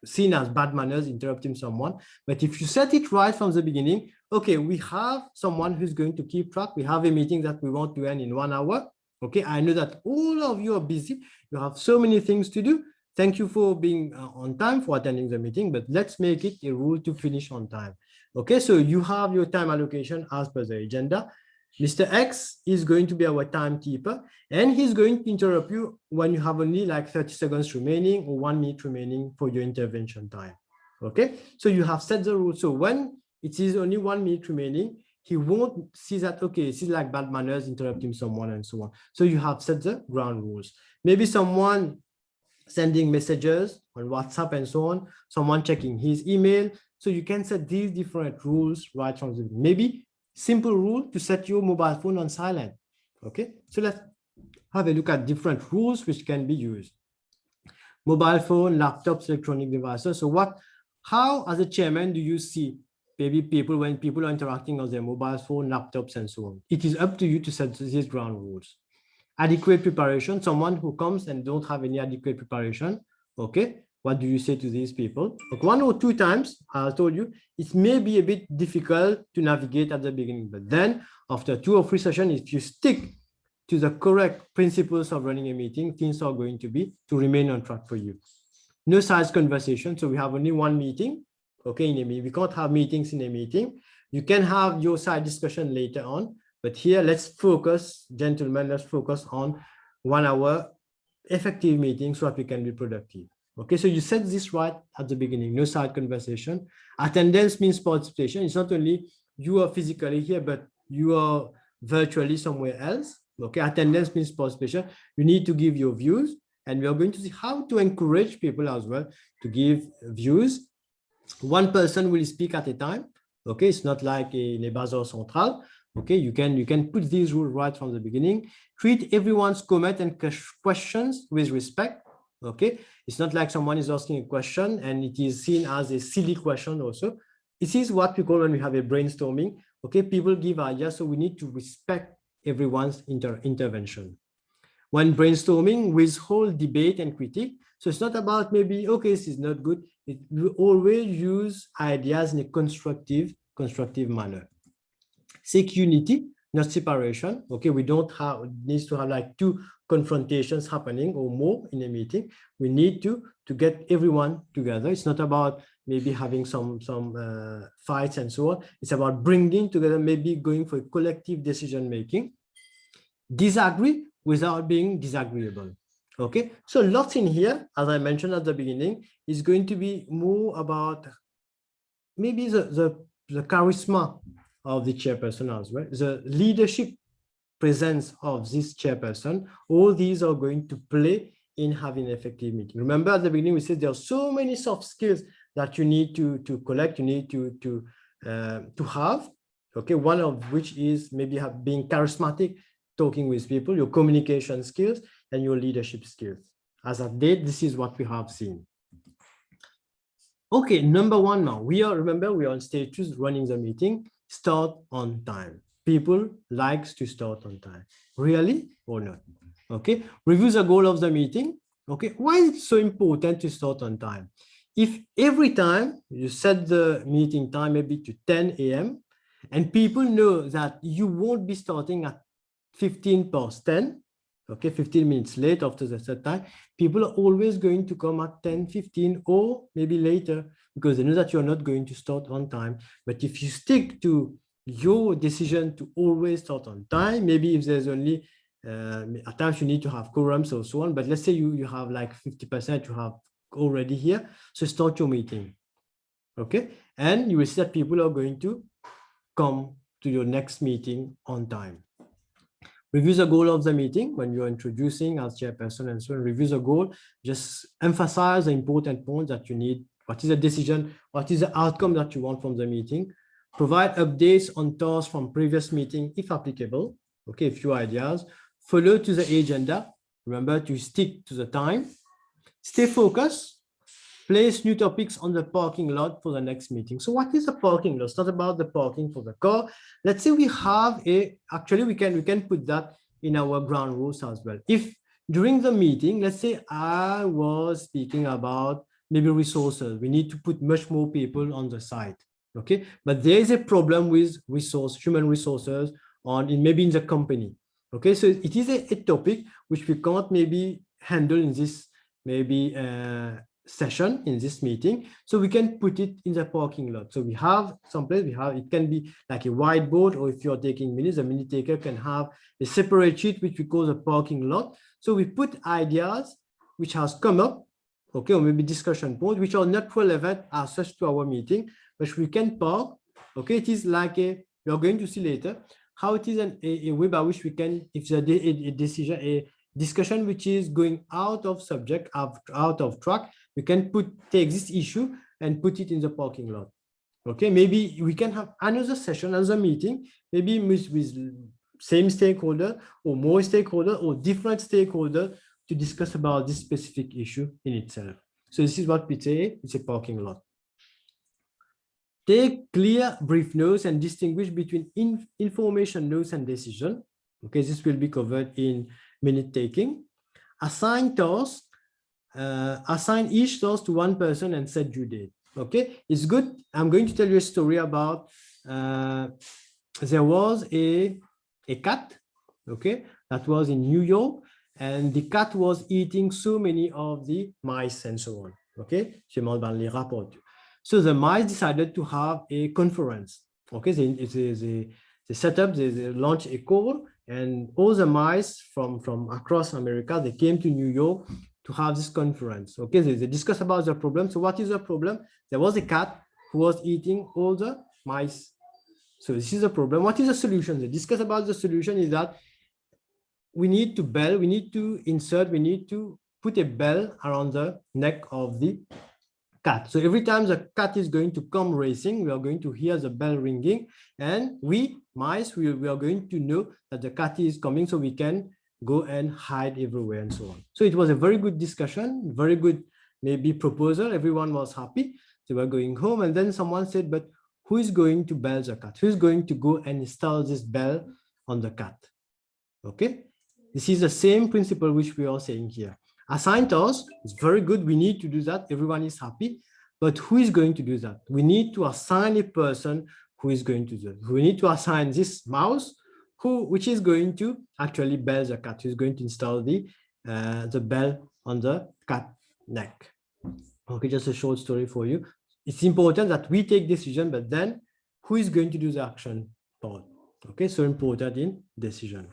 seen as bad manners interrupting someone. But if you set it right from the beginning, okay, we have someone who's going to keep track. We have a meeting that we want to end in 1 hour. Okay, I know that all of you are busy. You have so many things to do. Thank you for being on time, for attending the meeting, but let's make it a rule to finish on time. Okay, so you have your time allocation as per the agenda. Mr. X is going to be our timekeeper, and he's going to interrupt you when you have only like 30 seconds remaining or 1 minute remaining for your intervention time. Okay, so you have set the rule. So when it is only 1 minute remaining, he won't see that, okay, this is like bad manners, interrupting someone and so on. So you have set the ground rules. Maybe someone sending messages on WhatsApp and so on, someone checking his email. So you can set these different rules right from the beginning. Maybe simple rule to set your mobile phone on silent. Okay, so let's have a look at different rules which can be used. Mobile phone, laptops, electronic devices. So how as a chairman do you see maybe people, when people are interacting on their mobile phone, laptops, and so on. It is up to you to set these ground rules. Adequate preparation, someone who comes and don't have any adequate preparation, okay, what do you say to these people? Like 1 or 2 times, I told you, it may be a bit difficult to navigate at the beginning, but then after 2 or 3 sessions, if you stick to the correct principles of running a meeting, things are going to remain on track for you. No size conversation, so we have only 1 meeting, okay, in a meeting. We can't have meetings in a meeting. You can have your side discussion later on, but here let's focus, gentlemen, let's focus on 1 hour effective meeting so that we can be productive. Okay, so you set this right at the beginning, no side conversation. Attendance means participation. It's not only you are physically here, but you are virtually somewhere else. Okay, attendance means participation. You need to give your views, and we are going to see how to encourage people as well to give views. 1 person will speak at a time. Okay, it's not like in a bazaar central. Okay, you can put these rules right from the beginning. Treat everyone's comment and questions with respect. Okay, it's not like someone is asking a question and it is seen as a silly question also. This is what we call when we have a brainstorming. Okay, people give ideas, so we need to respect everyone's intervention. When brainstorming, withhold debate and critique. So it's not about maybe, okay, this is not good. We always use ideas in a constructive manner. Seek unity, not separation. Okay, we don't have needs to have like 2 confrontations happening or more in a meeting. We need to get everyone together. It's not about maybe having some fights and so on. It's about bringing together, maybe going for a collective decision making. Disagree without being disagreeable. Okay, so lots in here, as I mentioned at the beginning, is going to be more about maybe the charisma of the chairperson as well, the leadership presence of this chairperson. All these are going to play in having an effective meeting. Remember at the beginning, we said there are so many soft skills that you need to collect, you need to have. Okay, one of which is maybe being charismatic, talking with people, your communication skills, and your leadership skills. As of date, this is what we have seen. Okay, number 1 now. Remember, we are on stage 2 running the meeting. Start on time. People likes to start on time. Really or not? Okay, review the goal of the meeting. Okay, why is it so important to start on time? If every time you set the meeting time maybe to 10 a.m. and people know that you won't be starting at 15 past 10, okay, 15 minutes late after the set time, people are always going to come at 10, 15, or maybe later, because they know that you're not going to start on time. But if you stick to your decision to always start on time, maybe if there's only at times you need to have quorums or so on, but let's say you have like 50% you have already here, so start your meeting. Okay, and you will see that people are going to come to your next meeting on time. Review the goal of the meeting when you're introducing as chairperson and so on. Review the goal, just emphasize the important points that you need. What is the decision? What is the outcome that you want from the meeting? Provide updates on tasks from previous meeting if applicable. Okay, a few ideas. Follow to the agenda. Remember to stick to the time. Stay focused. Place new topics on the parking lot for the next meeting. So what is the parking lot? It's not about the parking for the car. Let's say we have actually we can put that in our ground rules as well. If during the meeting, let's say I was speaking about maybe resources, we need to put much more people on the site. Okay, but there is a problem with human resources maybe in the company. Okay, so it is a topic which we can't maybe handle in this maybe session in this meeting, so we can put it in the parking lot. So we have someplace, it can be like a whiteboard, or if you're taking minutes, a minute taker can have a separate sheet which we call the parking lot. So we put ideas which has come up, okay, or maybe discussion points which are not relevant as such to our meeting, but we can park. Okay, it is like you're going to see later how it is a way by which we can, if a discussion which is going out of subject, out of track, we can take this issue and put it in the parking lot. Okay, maybe we can have another session, another meeting, maybe with same stakeholder or more stakeholder or different stakeholder to discuss about this specific issue in itself. So this is what we say, it's a parking lot. Take clear, brief notes and distinguish between information notes and decision. Okay, this will be covered in minute taking. Assign tasks. Assign each task to one person and set due date. Okay, it's good. I'm going to tell you a story about there was a cat, okay, that was in New York, and the cat was eating so many of the mice and so on. Okay, so the mice decided to have a conference. Okay, they set up, they launched a call, and all the mice from across America, they came to New York to have this conference. Okay, they discuss about the problem. So what is the problem? There was a cat who was eating all the mice. So this is a problem. What is the solution? They discuss about the solution is that we need to bell, we need to insert, we need to put a bell around the neck of the cat. So every time the cat is going to come racing, we are going to hear the bell ringing, and we mice, we are going to know that the cat is coming, so we can go and hide everywhere and so on. So it was a very good discussion, very good maybe proposal. Everyone was happy. They were going home, and then someone said, but who is going to bell the cat? Who is going to go and install this bell on the cat? Okay, this is the same principle which we are saying here. Assign tasks is very good. We need to do that. Everyone is happy. But who is going to do that? We need to assign a person who is going to do it. We need to assign this mouse which is going to actually bell the cat, who is going to install the bell on the cat neck. Okay, just a short story for you. It's important that we take decision, but then who is going to do the action part? Okay, so important in decision.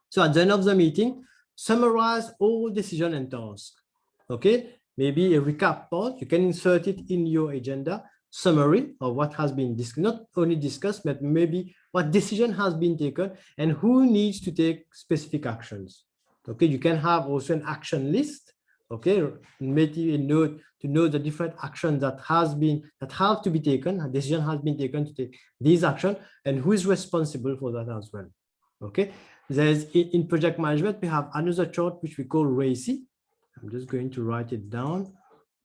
So at the end of the meeting, summarize all decision and tasks. Okay, maybe a recap part. You can insert it in your agenda. Summary of what has been discussed, not only discussed, but maybe what decision has been taken and who needs to take specific actions. Okay, you can have also an action list. Okay, maybe a note to know the different actions that have to be taken. A decision has been taken to take these actions and who is responsible for that as well. Okay, there's in project management, we have another chart which we call RACI. I'm just going to write it down,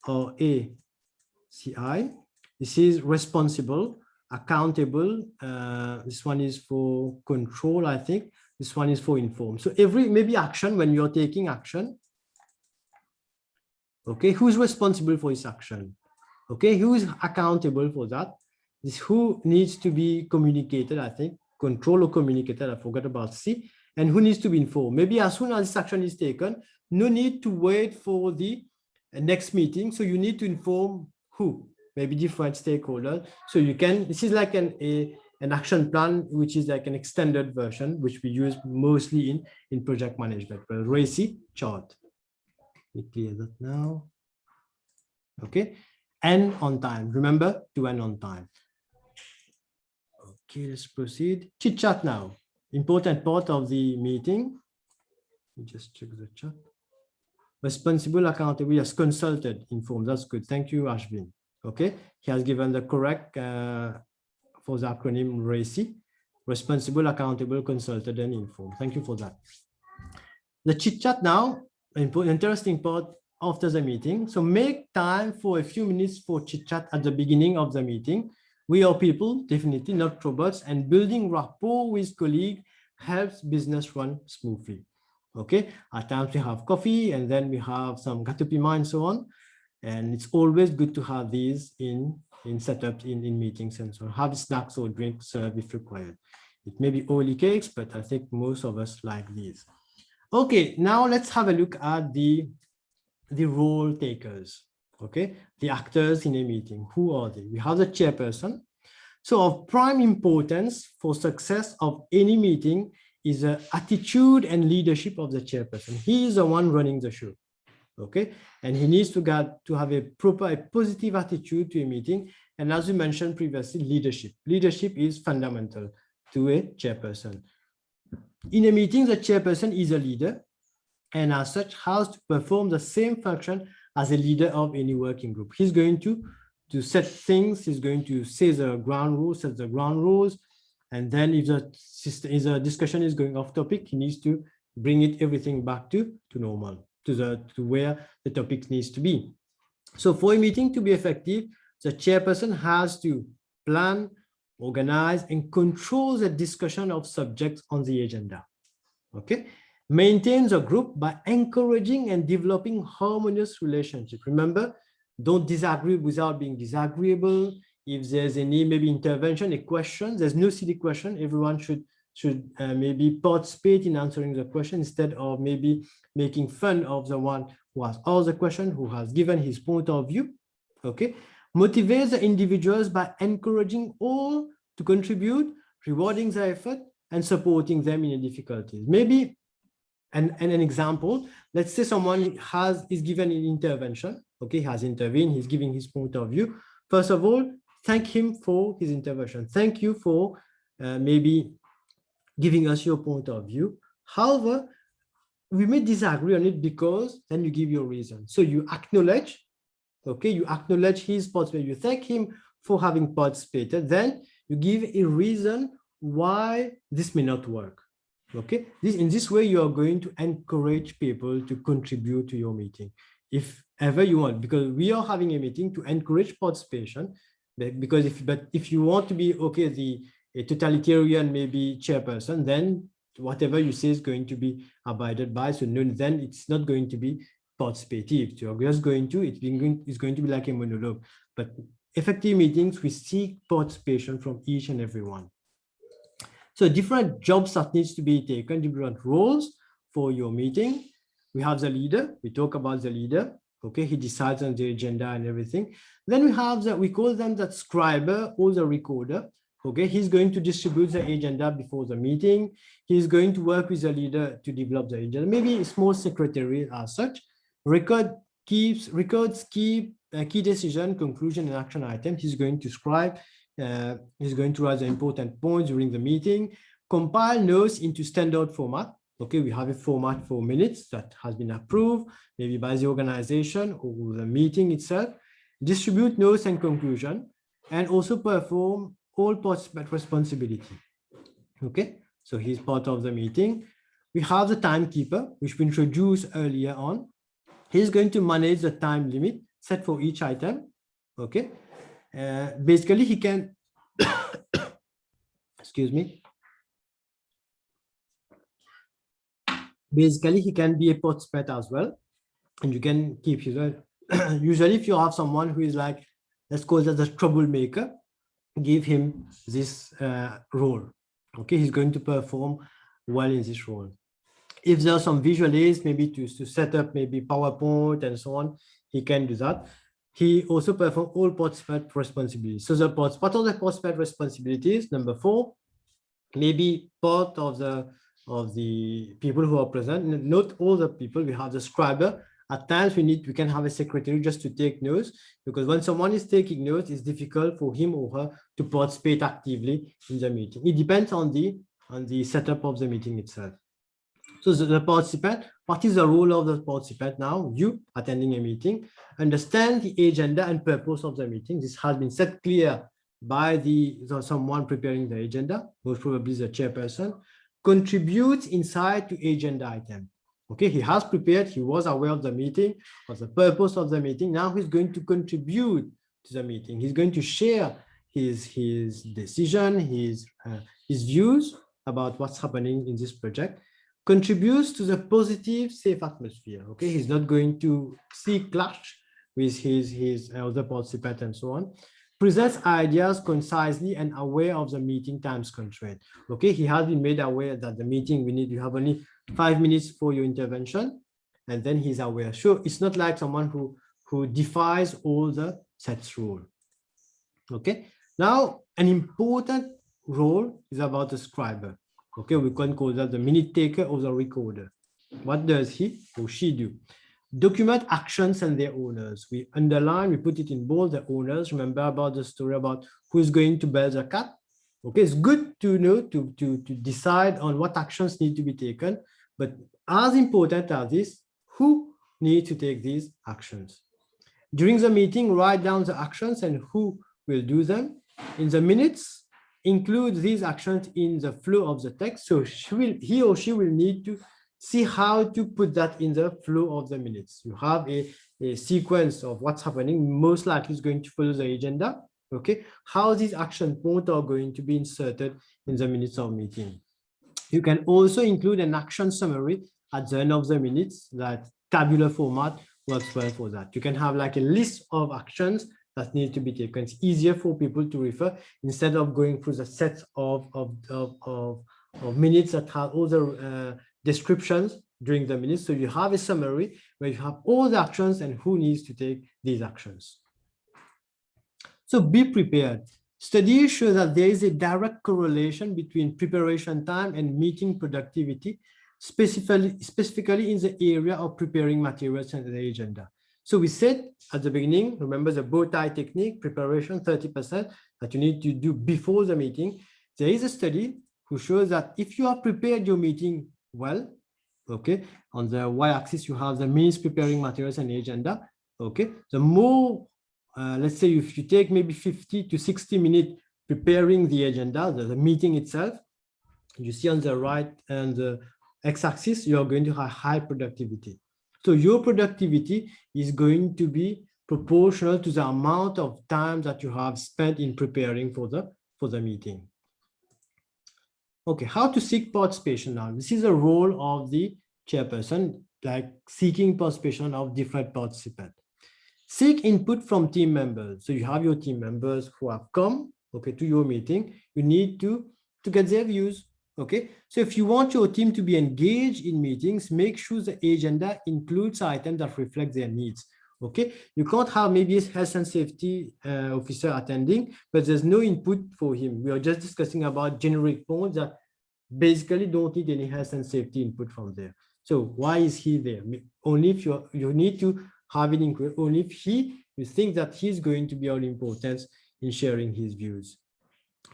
or ACI. This is responsible, accountable. This one is for control, I think. This one is for inform. So every maybe action, when you're taking action, okay, who's responsible for this action? Okay, who is accountable for that? This who needs to be communicated, I think. Control or communicated, I forgot about C. And who needs to be informed? Maybe as soon as this action is taken, no need to wait for the next meeting. So you need to inform who? Maybe different stakeholders. So you can, this is like an action plan, which is like an extended version, which we use mostly in project management. Well, RACI chart. We clear that now. Okay, and on time. Remember to end on time. Okay, let's proceed. Chit chat now. Important part of the meeting. Just check the chat. Responsible, accountable, yes, consulted, informed. That's good. Thank you, Ashvin. Okay, he has given the correct for the acronym RACI. Responsible, accountable, consulted, and informed. Thank you for that. The chit chat now, interesting part after the meeting. So make time for a few minutes for chit chat at the beginning of the meeting. We are people, definitely not robots, and building rapport with colleagues helps business run smoothly. Okay, at times we have coffee and then we have some gâteau piment and so on. And it's always good to have these in setups, in meetings and so on. Have snacks or drinks served if required. It may be oily cakes, but I think most of us like these. Okay, now let's have a look at the role takers. Okay, the actors in a meeting. Who are they? We have the chairperson. So of prime importance for success of any meeting is the attitude and leadership of the chairperson. He is the one running the show. Okay, and he needs to have a positive attitude to a meeting. And as we mentioned previously, leadership. Leadership is fundamental to a chairperson. In a meeting, the chairperson is a leader, and as such has to perform the same function as a leader of any working group. He's going to set things, he's going to say the ground rules, set the ground rules, and then if the discussion is going off topic, he needs to bring everything back to normal, to where the topic needs to be. So for a meeting to be effective, the chairperson has to plan, organize, and control the discussion of subjects on the agenda. Okay, maintains a group by encouraging and developing harmonious relationship. Remember, don't disagree without being disagreeable. If there's any maybe intervention, a question, there's no silly question. Everyone should maybe participate in answering the question instead of maybe making fun of the one who has asked the question, who has given his point of view. Okay, motivates the individuals by encouraging all to contribute, rewarding their effort, and supporting them in difficulties. Maybe an example, let's say someone is given an intervention, okay, has intervened, he's giving his point of view. First of all, thank him for his intervention. Thank you for maybe giving us your point of view. However, we may disagree on it because then you give your reason. So you acknowledge, okay, you acknowledge his participation, you thank him for having participated, then you give a reason why this may not work. Okay, in this way, you are going to encourage people to contribute to your meeting if ever you want, because we are having a meeting to encourage participation. Because if you want to be, okay, a totalitarian maybe chairperson, then whatever you say is going to be abided by. So then it's not going to be participative. So you're just going to, it's going to be like a monologue. But effective meetings, we seek participation from each and every one. So different jobs that needs to be taken, different roles for your meeting. We have the leader. We talk about the leader. Okay, he decides on the agenda and everything. Then we have we call them the scriber or the recorder. Okay, he's going to distribute the agenda before the meeting. He's going to work with the leader to develop the agenda. Maybe a small secretary as such. Records key decision, conclusion, and action items. He's going to scribe. He's going to write the important points during the meeting. Compile notes into standard format. Okay, we have a format for minutes that has been approved, maybe by the organization or the meeting itself. Distribute notes and conclusion, and also perform all participant responsibility. Okay, so he's part of the meeting. We have the timekeeper, which we introduced earlier on. He's going to manage the time limit set for each item. Okay, basically he can, excuse me. Basically, he can be a participant as well, and you can keep his. Usually, if you have someone who is like, let's call that the troublemaker, give him this role. Okay, he's going to perform well in this role. If there are some visual aids, maybe to set up maybe PowerPoint and so on, he can do that. He also performs all participant responsibilities. So part of the participant responsibilities, number 4, maybe part of the people who are present, not all the people. We have the scriber. At times we can have a secretary just to take notes, because when someone is taking notes, it's difficult for him or her to participate actively in the meeting. It depends on the setup of the meeting itself. So the participant, what is the role of the participant now? You attending a meeting, understand the agenda and purpose of the meeting. This has been set clear by someone preparing the agenda, most probably the chairperson. Contributes insight to agenda item. Okay, he has prepared, he was aware of the meeting, of the purpose of the meeting. Now he's going to contribute to the meeting. He's going to share his decision, his views about what's happening in this project. Contributes to the positive, safe atmosphere. Okay, he's not going to seek clash with his other participants and so on. Presents ideas concisely and aware of the meeting times constraint. Okay, he has been made aware that the meeting, you have only 5 minutes for your intervention, and then he's aware. Sure, it's not like someone who defies all the set rules. Okay, now an important role is about the scriber. Okay, we can call that the minute taker or the recorder. What does he or she do? Document actions and their owners. We underline, we put it in bold, the owners. Remember about the story about who is going to bear the cat. Okay, it's good to know, to decide on what actions need to be taken, but as important as this, who needs to take these actions. During the meeting, write down the actions and who will do them. In the minutes, include these actions in the flow of the text. So he or she will need to see how to put that in the flow of the minutes. You have a sequence of what's happening, most likely is going to follow the agenda. Okay, how these action points are going to be inserted in the minutes of meeting. You can also include an action summary at the end of the minutes. That tabular format works well for that. You can have like a list of actions that need to be taken. It's easier for people to refer instead of going through the set of minutes that have all the descriptions during the minutes. So you have a summary where you have all the actions and who needs to take these actions. So be prepared. Studies show that there is a direct correlation between preparation time and meeting productivity, specifically in the area of preparing materials and the agenda. So we said at the beginning, remember the bow tie technique, preparation 30% that you need to do before the meeting. There is a study who shows that if you have prepared your meeting well, okay, on the y-axis you have the minutes preparing materials and agenda, okay, the more let's say if you take maybe 50 to 60 minutes preparing the agenda, the meeting itself, you see on the right and the x-axis, you are going to have high productivity. So your productivity is going to be proportional to the amount of time that you have spent in preparing for the meeting. Okay, how to seek participation now? This is a role of the chairperson, like seeking participation of different participants. Seek input from team members. So you have your team members who have come, okay, to your meeting. You need to get their views, okay? So if you want your team to be engaged in meetings, make sure the agenda includes items that reflect their needs, okay? You can't have maybe a health and safety officer attending, but there's no input for him. We are just discussing about generic points that basically don't need any health and safety input from there. So why is he there? Only if you need to have it included, only if you think that he's going to be all important in sharing his views.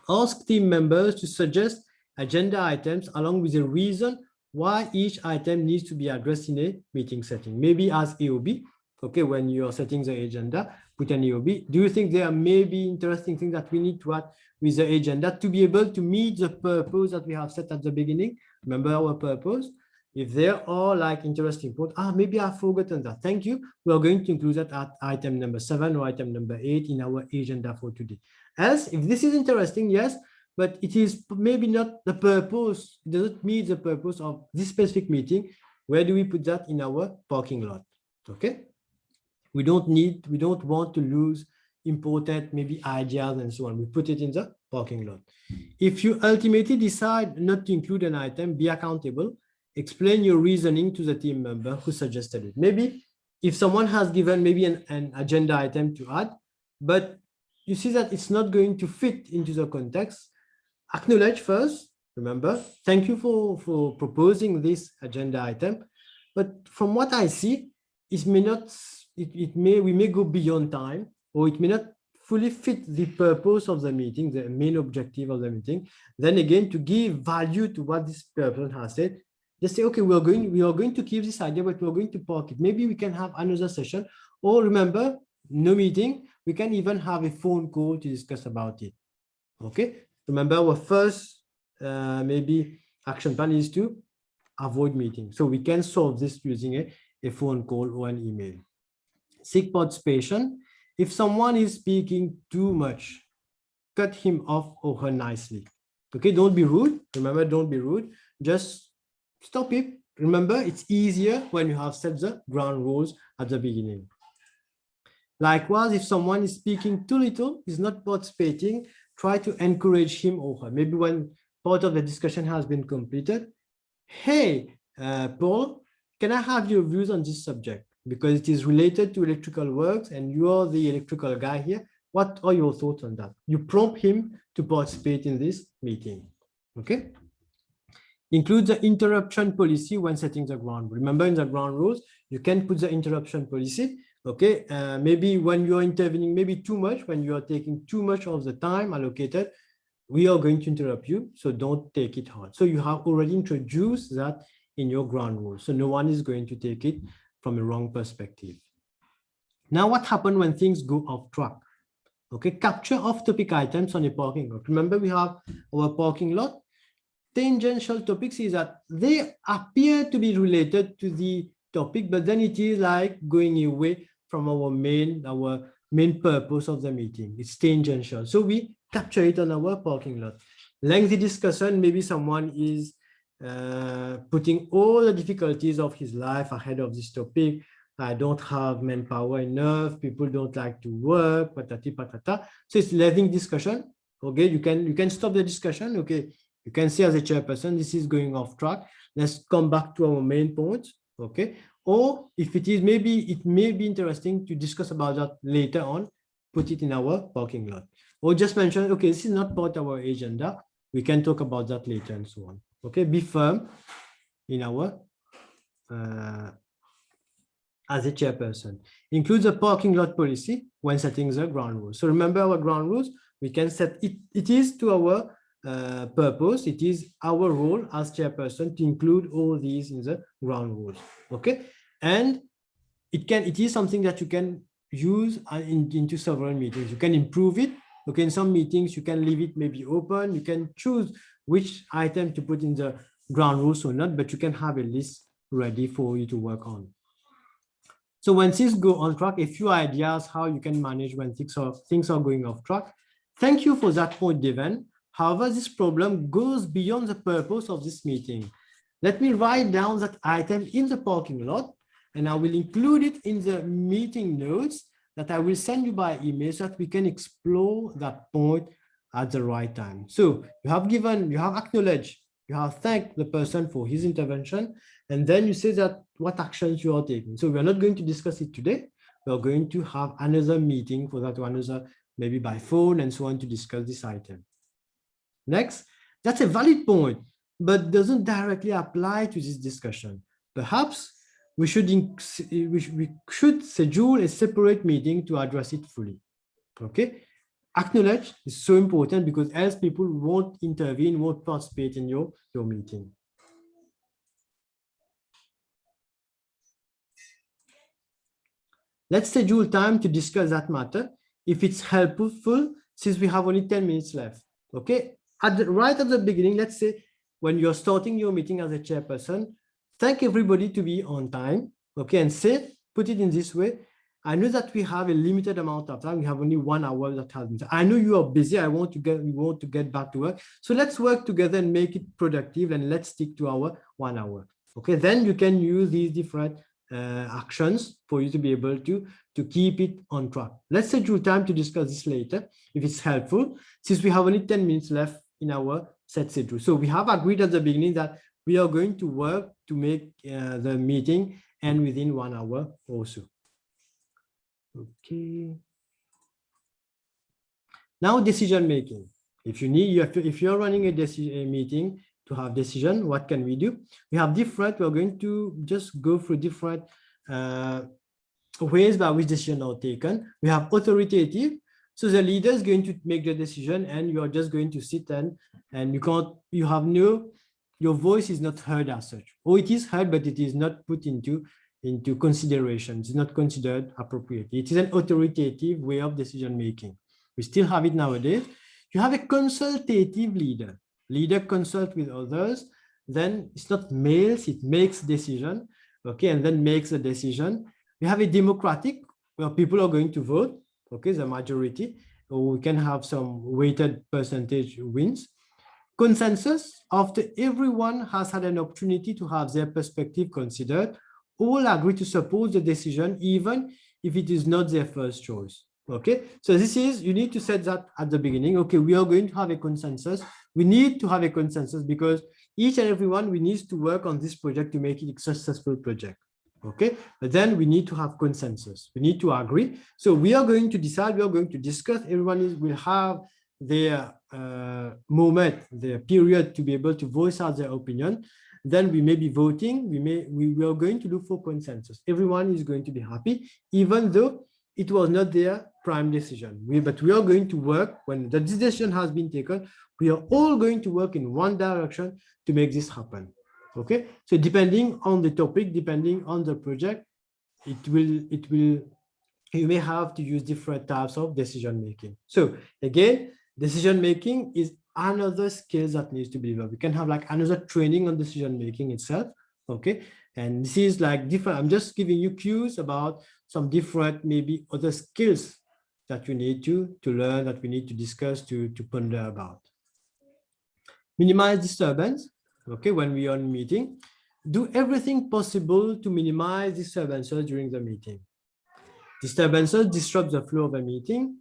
Ask team members to suggest agenda items along with a reason why each item needs to be addressed in a meeting setting. Maybe as AOB, okay, when you're setting the agenda, put an AOB. Do you think there may be interesting things that we need to add with the agenda to be able to meet the purpose that we have set at the beginning? Remember our purpose? If there are like interesting points, maybe I've forgotten that. Thank you. We are going to include that at item number 7 or item number 8 in our agenda for today. Else, if this is interesting, yes, but it is maybe not the purpose, doesn't meet the purpose of this specific meeting. Where do we put that? In our parking lot? Okay. We don't want to lose important maybe ideas and so on. We put it in the parking lot. If you ultimately decide not to include an item, be accountable. Explain your reasoning to the team member who suggested it. Maybe if someone has given maybe an agenda item to add, but you see that it's not going to fit into the context, acknowledge first, remember, thank you for proposing this agenda item. But from what I see, it may not, we may go beyond time, or it may not fully fit the purpose of the meeting, the main objective of the meeting. Then again, to give value to what this person has said, just say, okay, we are going to keep this idea, but we're going to park it. Maybe we can have another session, or remember, no meeting, we can even have a phone call to discuss about it. Okay, remember our first maybe action plan is to avoid meeting. So we can solve this using a phone call or an email. Seek participation. If someone is speaking too much, cut him off or her nicely. Okay, don't be rude. Remember, don't be rude. Just stop it. Remember, it's easier when you have set the ground rules at the beginning. Likewise, if someone is speaking too little, is not participating, try to encourage him or her. Maybe when part of the discussion has been completed, hey, Paul, can I have your views on this subject? Because it is related to electrical works and you are the electrical guy here. What are your thoughts on that? You prompt him to participate in this meeting, okay? Include the interruption policy when setting the ground rule. Remember, in the ground rules, you can put the interruption policy, okay? Maybe when you're intervening, maybe too much, when you are taking too much of the time allocated, we are going to interrupt you, so don't take it hard. So you have already introduced that in your ground rules, so no one is going to take it from a wrong perspective. Now, what happens when things go off track? Okay, capture off-topic items on a parking lot. Remember, we have our parking lot. tangential topics is that they appear to be related to the topic, but then it is like going away from our main purpose of the meeting. It's tangential. So we capture it on our parking lot. Lengthy discussion, maybe someone is putting all the difficulties of his life ahead of this topic. I don't have manpower enough. People don't like to work, patati patata. So it's lengthy discussion. Okay, you can stop the discussion. Okay, you can see as a chairperson, this is going off track. Let's come back to our main point. Okay, or if it is, maybe it may be interesting to discuss about that later on, put it in our parking lot, or just mention, okay, this is not part of our agenda. We can talk about that later and so on. Okay, be firm in our as a chairperson. Includes a parking lot policy when setting the ground rules. So remember our ground rules, we can set it. It is to our purpose. It is our role as chairperson to include all these in the ground rules. Okay, and it is something that you can use into several meetings. You can improve it. Okay, in some meetings you can leave it maybe open. You can choose which item to put in the ground rules or not, but you can have a list ready for you to work on. So when things go on track, a few ideas how you can manage when things are going off track. Thank you for that point, Devan. However, this problem goes beyond the purpose of this meeting. Let me write down that item in the parking lot, and I will include it in the meeting notes that I will send you by email so that we can explore that point at the right time. So you have acknowledged, you have thanked the person for his intervention, and then you say that what actions you are taking. So we're not going to discuss it today. We're going to have another meeting for that, another maybe by phone and so on, to discuss this item. Next, that's a valid point, but doesn't directly apply to this discussion. Perhaps we should schedule a separate meeting to address it fully. Okay, acknowledge is so important because else people won't intervene, won't participate in your meeting. Let's schedule time to discuss that matter if it's helpful, since we have only 10 minutes left. Okay, right at the beginning, let's say when you're starting your meeting as a chairperson, thank everybody to be on time. Okay, and put it in this way. I know that we have a limited amount of time. We have only 1 hour that has been. I know you are busy. We want to get back to work. So let's work together and make it productive, and let's stick to our 1 hour. Okay, then you can use these different actions for you to be able to keep it on track. Let's schedule time to discuss this later if it's helpful, since we have only 10 minutes left in our set schedule. So we have agreed at the beginning that we are going to work to make the meeting end within 1 hour or so. Okay. Now decision making. If you're running a meeting to have decision, what can we do? We're going to just go through different ways by which decisions are taken. We have authoritative. So the leader is going to make the decision, and you are just going to sit and your voice is not heard as such, or it is heard, but it is not put into consideration. It's not considered appropriate. It is an authoritative way of decision making. We still have it nowadays. You have a consultative leader. Leader consult with others. Then it's not mails, it makes decision. Okay, and then makes a decision. We have a democratic, where people are going to vote. Okay, the majority, or we can have some weighted percentage wins. Consensus, after everyone has had an opportunity to have their perspective considered, all agree to support the decision, even if it is not their first choice. Okay, so you need to set that at the beginning. Okay, we are going to have a consensus. We need to have a consensus because each and everyone, we need to work on this project to make it a successful project. Okay, but then we need to have consensus. We need to agree. So we are going to decide, we are going to discuss, everyone will have their moment, their period to be able to voice out their opinion. Then we may be voting, we are going to look for consensus. Everyone is going to be happy, even though it was not their prime decision. But we are going to work, when the decision has been taken, we are all going to work in one direction to make this happen. Okay, so depending on the topic, depending on the project, you may have to use different types of decision making. So again, decision making is another skills that needs to be developed. We can have like another training on decision making itself. Okay, and this is like different. I'm just giving you cues about some different maybe other skills that you need to learn, that we need to discuss, to ponder about. Minimize disturbance. Okay, when we are on meeting, do everything possible to minimize disturbances during the meeting. Disturbances disrupt the flow of a meeting.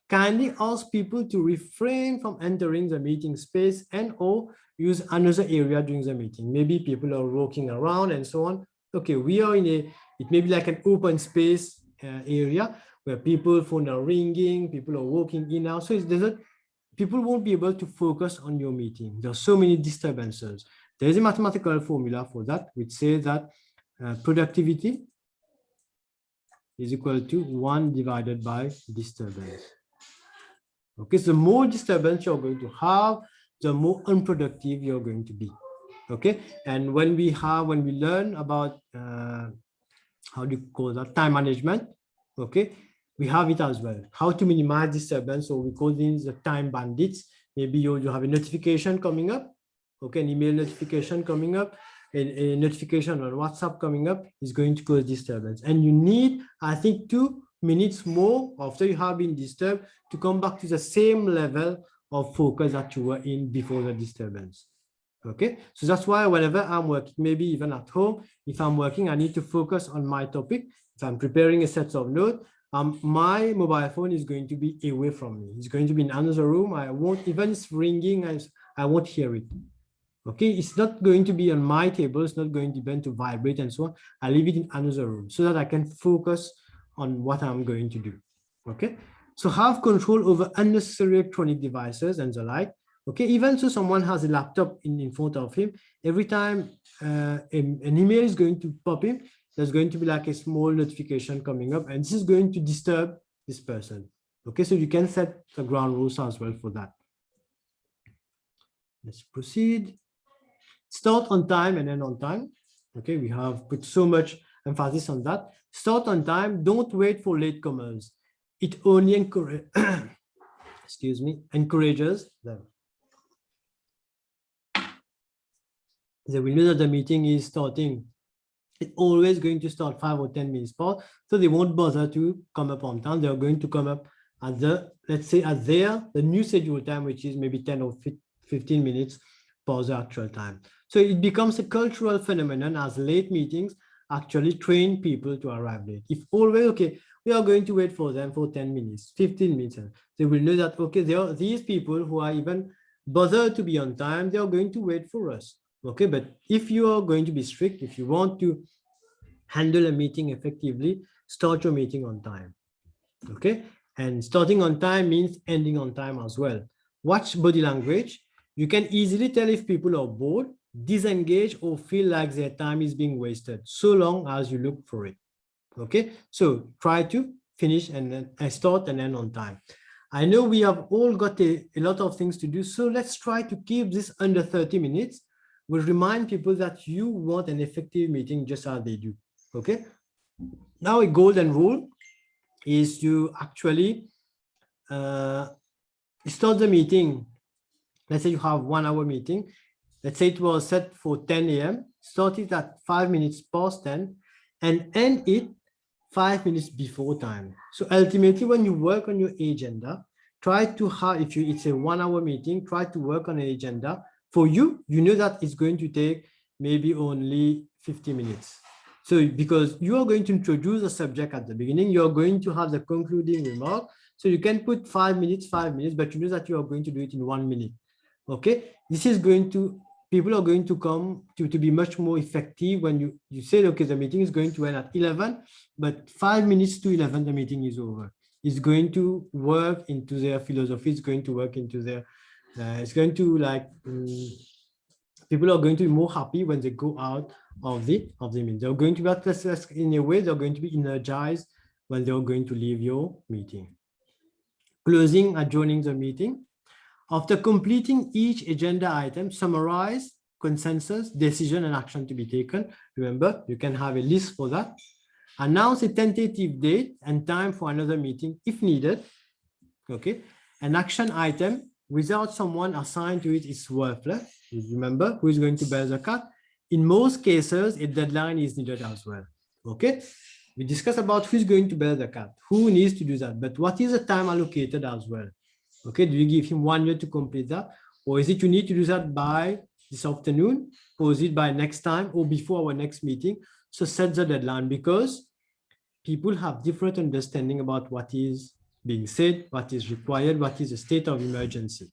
Kindly ask people to refrain from entering the meeting space and or use another area during the meeting. Maybe people are walking around and so on. Okay, we are in a, it may be like an open space area where people phone are ringing, people are walking in now. So it doesn't, people won't be able to focus on your meeting. There are so many disturbances. There is a mathematical formula for that, which says that productivity is equal to 1 divided by disturbance. Okay, so the more disturbance you're going to have, the more unproductive you're going to be. Okay, and when we learn about how do you call that, time management, okay, we have it as well, how to minimize disturbance. So we call these the time bandits. Maybe you have a notification coming up, okay, an email notification coming up, a notification on WhatsApp coming up is going to cause disturbance. And you need, I think, 2 minutes more after you have been disturbed to come back to the same level of focus that you were in before the disturbance. Okay, so that's why whenever I'm working, maybe even at home, if I'm working, I need to focus on my topic. If I'm preparing a set of notes, my mobile phone is going to be away from me. It's going to be in another room. I won't, even it's ringing, I won't hear it. Okay, it's not going to be on my table. It's not going to be to vibrate and so on. I leave it in another room so that I can focus on what I'm going to do. Okay, so have control over unnecessary electronic devices and the like. Okay, even so someone has a laptop in front of him, every time an email is going to pop in, there's going to be like a small notification coming up, and this is going to disturb this person. Okay, so you can set the ground rules as well for that. Let's proceed. Start on time and end on time. Okay, we have put so much emphasis on that. Start on time, don't wait for latecomers. It only encourages them. They will know that the meeting is starting. It's always going to start 5 or 10 minutes past, so they won't bother to come up on time. They're going to come up at the, let's say, at the new schedule time, which is maybe 10 or 15 minutes past the actual time. So it becomes a cultural phenomenon as late meetings actually train people to arrive late. If always, okay, we are going to wait for them for 10 minutes, 15 minutes, they will know that, okay, there are these people who are even bothered to be on time, they are going to wait for us. Okay, but if you are going to be strict, if you want to handle a meeting effectively, start your meeting on time. Okay, and starting on time means ending on time as well. Watch body language. You can easily tell if people are bored, disengaged, or feel like their time is being wasted, so long as you look for it. Okay, so try to finish and then start and end on time. I know we have all got a lot of things to do, so let's try to keep this under 30 minutes. We'll remind people that you want an effective meeting just as they do. Okay, now a golden rule is to actually start the meeting. Let's say you have 1 hour meeting. Let's say it was set for 10 a.m. Start it at 5 minutes past 10 and end it 5 minutes before time. So ultimately, when you work on your agenda, try to have, if it's a 1 hour meeting, try to work on an agenda. For you, you know that it's going to take maybe only 50 minutes. So because you are going to introduce the subject at the beginning, you're going to have the concluding remark. So you can put 5 minutes, but you know that you are going to do it in 1 minute. Okay, this is going to, people are going to come to be much more effective when you say, okay, the meeting is going to end at 11, but 5 minutes to 11, the meeting is over. It's going to work into their philosophy. It's going to work into their, it's going to like, people are going to be more happy when they go out of the meeting. They're going to be, in a way, they're going to be energized when they're going to leave your meeting. Closing, adjourning the meeting. After completing each agenda item, summarize consensus, decision, and action to be taken. Remember, you can have a list for that. Announce a tentative date and time for another meeting if needed. Okay. An action item without someone assigned to it, it's worthless. You remember who is going to bear the cut? In most cases, a deadline is needed as well. Okay, we discuss about who's going to bear the cut, who needs to do that, but what is the time allocated as well? Okay, do you give him 1 year to complete that, or is it you need to do that by this afternoon, or is it by next time or before our next meeting? So set the deadline, because people have different understanding about what is being said, what is required, what is a state of emergency.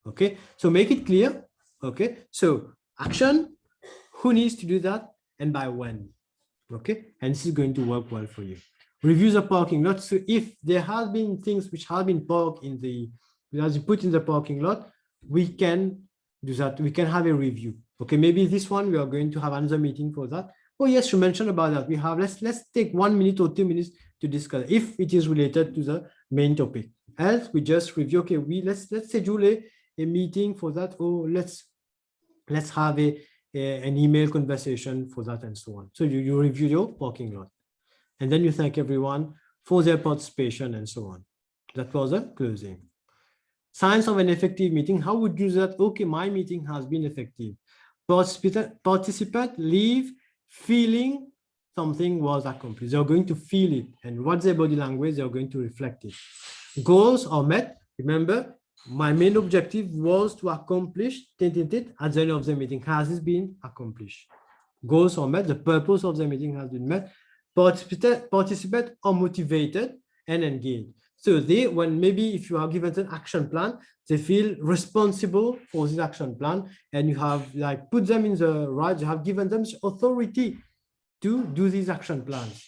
Okay, so make it clear. Okay, so action, who needs to do that, and by when. Okay, and this is going to work well for you. Review the parking lot. So if there has been things which have been parked in the, as you put in the parking lot, we can do that. We can have a review. Okay, maybe this one we are going to have another meeting for that. Oh yes, you mentioned about that. We have, let's take 1 minute or 2 minutes to discuss if it is related to the main topic. Else we just review. Okay, let's schedule a meeting for that, or let's have an email conversation for that, and so on. So you review your parking lot, and then you thank everyone for their participation and so on. That was a closing. Signs of an effective meeting. How would you do that? Okay, my meeting has been effective. Participant leave feeling something was accomplished. They're going to feel it, and what's their body language? They're going to reflect it. Goals are met. Remember, my main objective was to accomplish at the end of the meeting. Has this been accomplished? Goals are met. The purpose of the meeting has been met. Participants are motivated and engaged. So they, when maybe if you are given an action plan, they feel responsible for this action plan, and you have like put them in the right, you have given them authority to do these action plans.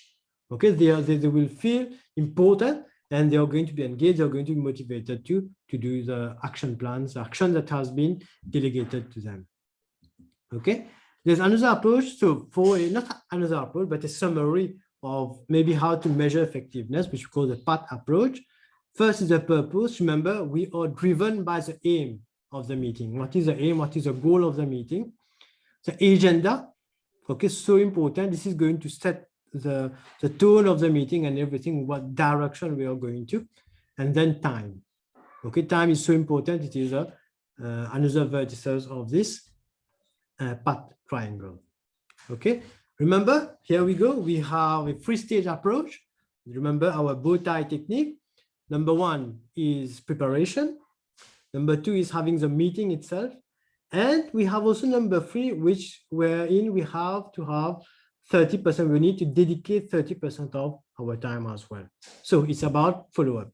Okay, they will feel important, and they are going to be engaged, they're going to be motivated to do the action plans, the action that has been delegated to them. Okay, there's another approach. So for not another approach, but a summary of maybe how to measure effectiveness, which we call the PAT approach. First is the purpose. Remember, we are driven by the aim of the meeting. What is the aim? What is the goal of the meeting? The agenda. Okay, so important. This is going to set the tone of the meeting and everything, what direction we are going to. And then time. Okay, time is so important. It is another vertices of this PAT triangle. Okay, remember, here we go. We have a three-stage approach. Remember our bow tie technique. Number 1 is preparation. Number 2 is having the meeting itself. And we have also number 3, which wherein we have to have 30%. We need to dedicate 30% of our time as well. So it's about follow-up.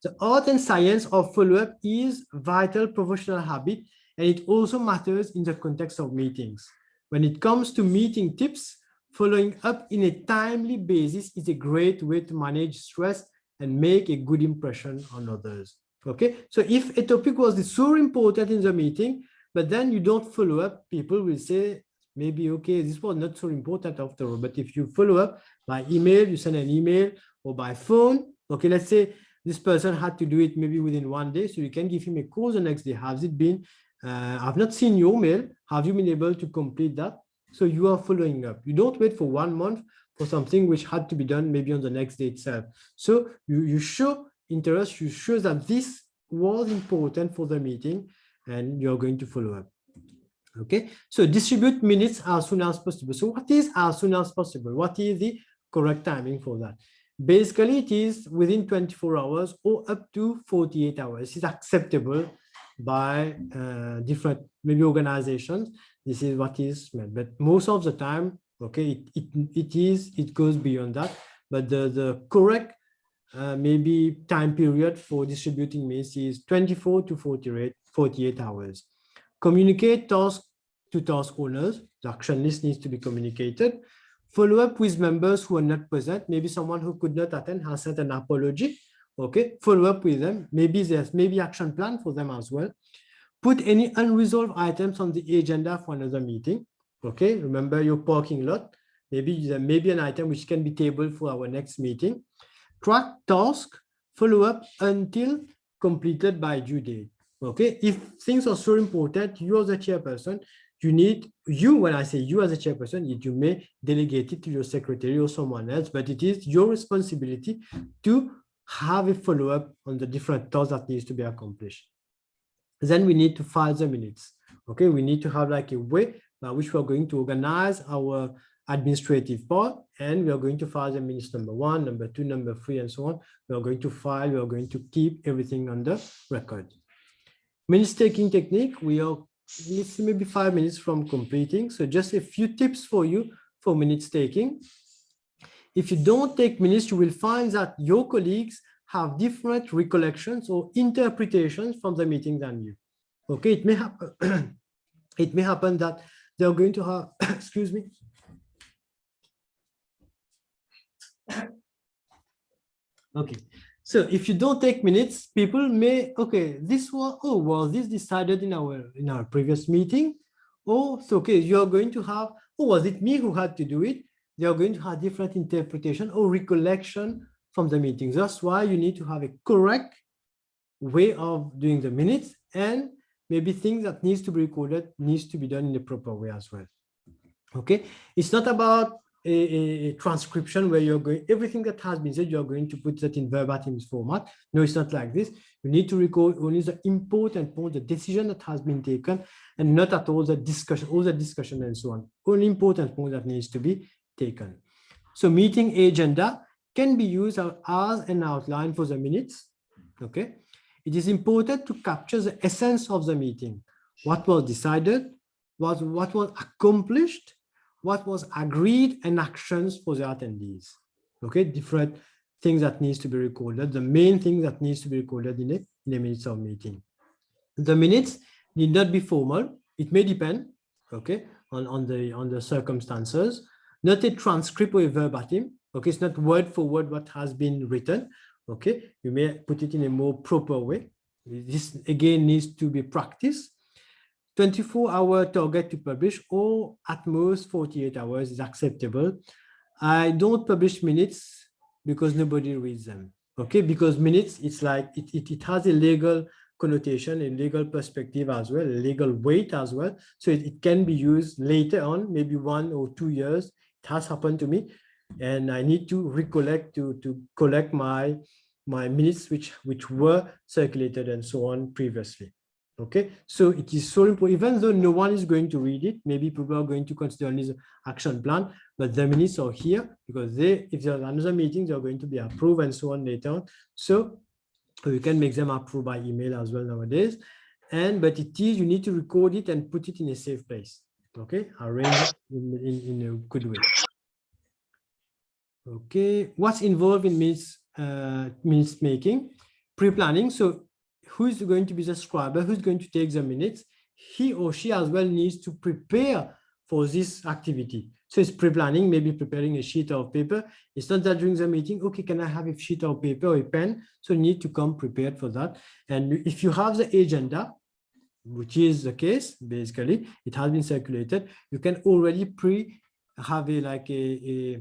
The art and science of follow-up is vital professional habit, and it also matters in the context of meetings. When it comes to meeting tips, following up in a timely basis is a great way to manage stress and make a good impression on others. Okay, so if a topic was so important in the meeting, but then you don't follow up, people will say, maybe, okay, this was not so important after all. But if you follow up by email, you send an email, or by phone, okay, let's say this person had to do it maybe within 1 day, so you can give him a call the next day. Has it been, I've not seen your mail, have you been able to complete that? So you are following up. You don't wait for 1 month for something which had to be done maybe on the next day itself. So you show interest, you show that this was important for the meeting, and you're going to follow up. Okay, so distribute minutes as soon as possible. So what is as soon as possible? What is the correct timing for that? Basically, it is within 24 hours or up to 48 hours. It's acceptable by different maybe organizations. This is what is meant, but most of the time, okay, it goes beyond that. But the correct maybe time period for distributing minutes is 24 to 48 hours. Communicate task to task owners. The action list needs to be communicated. Follow up with members who are not present. Maybe someone who could not attend has sent an apology. Okay, follow up with them. Maybe there's action plan for them as well. Put any unresolved items on the agenda for another meeting. Okay, remember your parking lot. Maybe there may be an item which can be tabled for our next meeting. Track task, follow up until completed by due date. Okay, if things are so important, you as a chairperson, when I say you as a chairperson, you may delegate it to your secretary or someone else, but it is your responsibility to have a follow-up on the different tasks that needs to be accomplished. Then we need to file the minutes. Okay, we need to have like a way by which we are going to organize our administrative part, and we are going to file the minutes number 1, number 2, number 3, and so on. We are going to file, we are going to keep everything on the record. Minutes taking technique, we are maybe 5 minutes from completing. So just a few tips for you for minutes taking. If you don't take minutes, you will find that your colleagues have different recollections or interpretations from the meeting than you. Okay, it may happen. It may happen that they're going to have, excuse me. Okay, so if you don't take minutes, people may, okay, this was, oh, was this decided in our previous meeting? Oh, so okay, you're going to have, oh, was it me who had to do it? They are going to have different interpretation or recollection from the meetings. That's why you need to have a correct way of doing the minutes, and maybe things that needs to be recorded needs to be done in the proper way as well. Okay, it's not about a transcription where you're going, everything that has been said, you're going to put that in verbatim format. No, it's not like this. You need to record only the important point, the decision that has been taken, and not at all the discussion and so on. Only important point that needs to be taken. So meeting agenda can be used as an outline for the minutes. Okay, it is important to capture the essence of the meeting. What was decided, what was accomplished, what was agreed, and actions for the attendees. Okay, different things that needs to be recorded, the main thing that needs to be recorded in the minutes of meeting. The minutes need not be formal. It may depend, okay, on the circumstances. Not a transcript or a verbatim. Okay, it's not word for word what has been written. Okay, you may put it in a more proper way. This again needs to be practiced. 24-hour target to publish, or at most 48 hours is acceptable. I don't publish minutes because nobody reads them. Okay, because minutes, it's like it has a legal connotation, a legal perspective as well, a legal weight as well. So it can be used later on, maybe 1 or 2 years. It has happened to me, and I need to recollect to collect my minutes which were circulated and so on previously. Okay, so it is so important, even though no one is going to read it, maybe people are going to consider only the action plan, but the minutes are here because if there's another meeting, they're going to be approved and so on later on. So you can make them approved by email as well nowadays. But it is, you need to record it and put it in a safe place. Okay, arrange it in a good way. Okay, what's involved in minutes making? Pre-planning. So who's going to be the scribe, who's going to take the minutes? He or she as well needs to prepare for this activity. So it's pre-planning, maybe preparing a sheet of paper. It's not that during the meeting, okay, can I have a sheet of paper or a pen? So you need to come prepared for that. And if you have the agenda, which is the case, basically, it has been circulated, you can already have a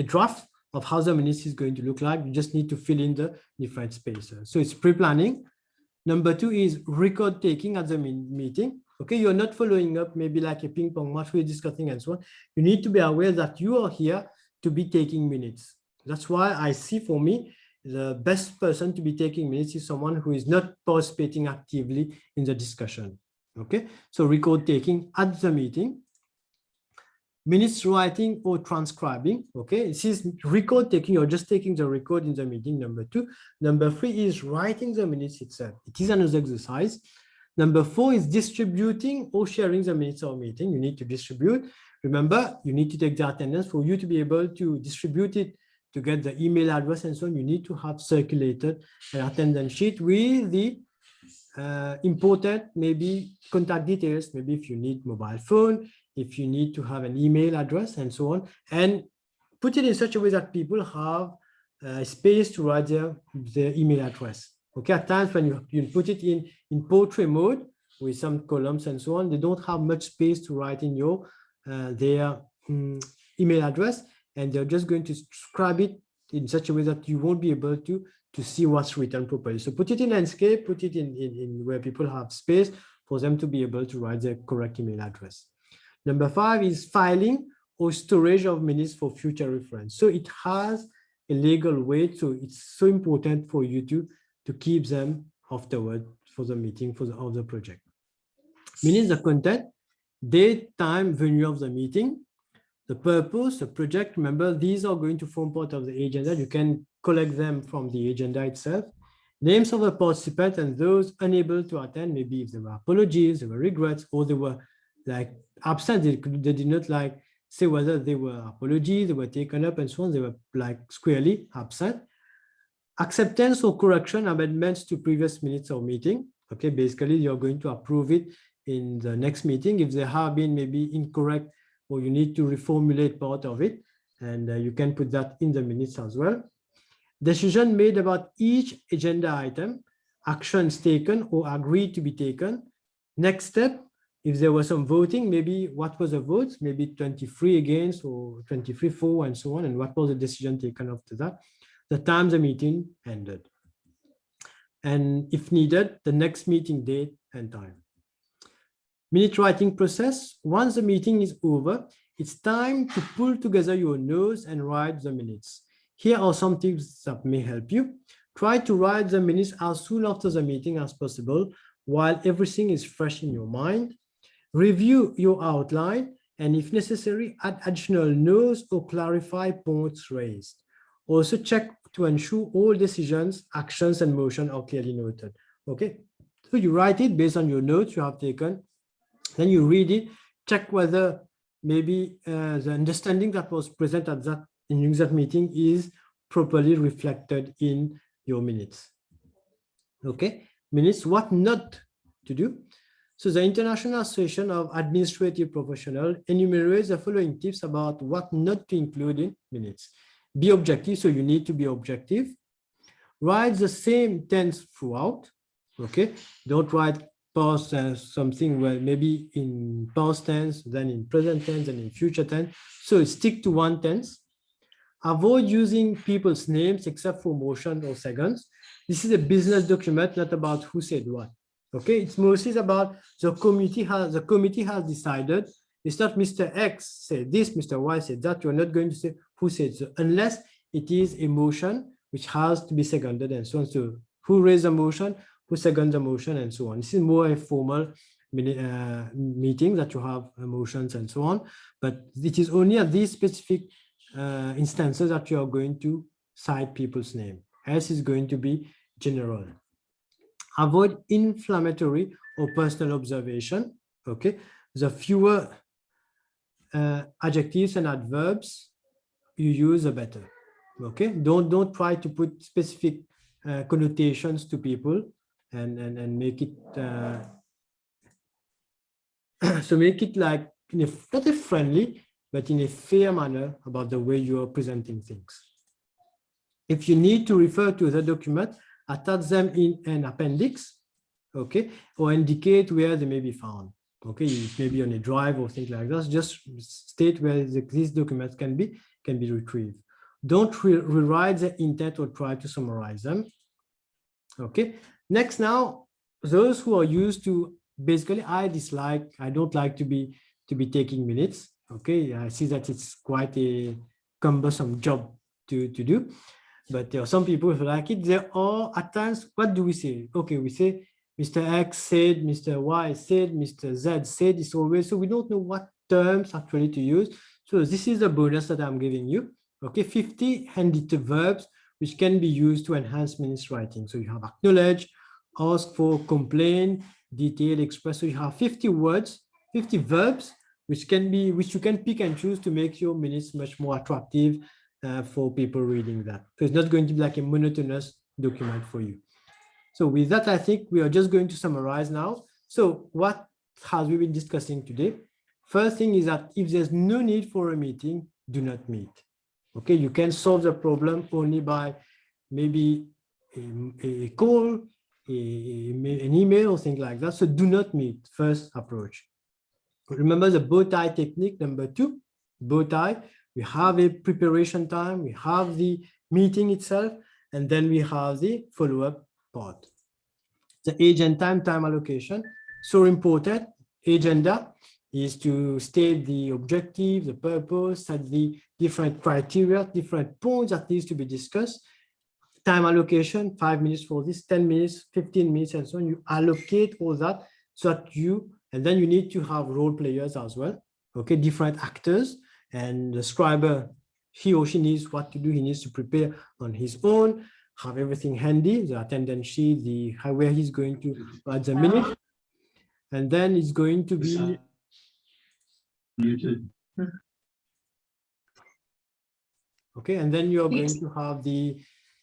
draft of how the minutes is going to look like. You just need to fill in the different spaces. So it's pre-planning. Number 2 is record taking at the meeting. Okay, you're not following up maybe like a ping pong match we're discussing and so on. You need to be aware that you are here to be taking minutes. That's why I see, for me, the best person to be taking minutes is someone who is not participating actively in the discussion. Okay, so record taking at the meeting. Minutes writing or transcribing. Okay, this is record taking, or just taking the record in the meeting, number 2. Number 3 is writing the minutes itself. It is another exercise. Number 4 is distributing or sharing the minutes of meeting. You need to distribute. Remember, you need to take the attendance. For you to be able to distribute it, to get the email address and so on, you need to have circulated an attendance sheet with the important maybe contact details, maybe if you need mobile phone, if you need to have an email address and so on, and put it in such a way that people have space to write their email address. Okay, at times when you put it in portrait mode with some columns and so on, they don't have much space to write in their email address, and they're just going to scribe it in such a way that you won't be able to see what's written properly. So put it in landscape, put it in where people have space for them to be able to write their correct email address. Number 5 is filing or storage of minutes for future reference. So it has a legal way. So it's so important for you to keep them afterward for the meeting, for the project. Minutes, the content, date, time, venue of the meeting, the purpose, the project. Remember, these are going to form part of the agenda. You can collect them from the agenda itself. Names of the participants and those unable to attend, maybe if there were apologies, there were regrets, or they were like absent, they did not like say whether they were apologies, they were taken up and so on, they were like squarely absent. Acceptance or correction amendments to previous minutes of meeting. Okay, basically you're going to approve it in the next meeting if there have been maybe incorrect or you need to reformulate part of it, and you can put that in the minutes as well. Decision made about each agenda item, actions taken or agreed to be taken. Next step, if there was some voting, maybe what was the vote, maybe 23 against or 23 for and so on, and what was the decision taken after that, the time the meeting ended, and if needed, the next meeting date and time. Minute writing process. Once the meeting is over, it's time to pull together your notes and write the minutes. Here are some tips that may help you. Try to write the minutes as soon after the meeting as possible while everything is fresh in your mind. Review your outline and if necessary, add additional notes or clarify points raised. Also check to ensure all decisions, actions, and motion are clearly noted. Okay, so you write it based on your notes you have taken, then you read it, check whether maybe the understanding that was present at that in that meeting is properly reflected in your minutes. Okay, minutes, what not to do. So the International Association of Administrative Professionals enumerates the following tips about what not to include in minutes. Be objective, so you need to be objective. Write the same tense throughout. Okay, don't write past something where maybe in past tense, then in present tense, and in future tense. So stick to one tense. Avoid using people's names except for motion or seconds. This is a business document, not about who said what. Okay, it's mostly about the committee has decided. It's not Mr. X said this, Mr. Y said that. You're not going to say who said so unless it is a motion which has to be seconded and so on. So who raised the motion, who seconded the motion, and so on. This is more a formal meeting that you have motions and so on. But it is only at these specific instances that you are going to cite people's name. Else is going to be general. Avoid inflammatory or personal observation. Okay, the fewer adjectives and adverbs you use, the better. Okay, don't try to put specific connotations to people and make it so make it like in a, not a friendly but in a fair manner about the way you are presenting things. If you need to refer to the document, attach them in an appendix, okay, or indicate where they may be found. Okay, it may be on a drive or things like that. Just state where these documents can be retrieved. Don't rewrite the intent or try to summarize them. Okay, next now, those who are used to, basically I don't like to be taking minutes. Okay, I see that it's quite a cumbersome job to do, but there are some people who like it. There are at times, what do we say? Okay, we say Mr. X said, Mr. Y said, Mr. Z said. It's always, so we don't know what terms actually to use. So this is the bonus that I'm giving you. Okay, 50 handy verbs which can be used to enhance minutes writing. So you have acknowledge, ask for, complain, detail, express. So you have 50 words, 50 verbs which you can pick and choose to make your minutes much more attractive for people reading that. So it's not going to be like a monotonous document for you. So with that, I think we are just going to summarize now. So what has we been discussing today? First thing is that if there's no need for a meeting, do not meet. Okay, you can solve the problem only by maybe a call, an email, or things like that. So do not meet, first approach. Remember the bow tie technique, number 2, bow tie. We have a preparation time, we have the meeting itself, and then we have the follow-up part. The age and time allocation, so important. Agenda, is to state the objective, the purpose, set the different criteria, different points that needs to be discussed. Time allocation, 5 minutes for this, 10 minutes, 15 minutes, and so on. You allocate all that so that and then you need to have role players as well, okay, different actors, and the scriber, he or she needs what to do. He needs to prepare on his own, have everything handy, the attendance sheet, where he's going to write the minute, and then it's going to be okay, and then you are going to have the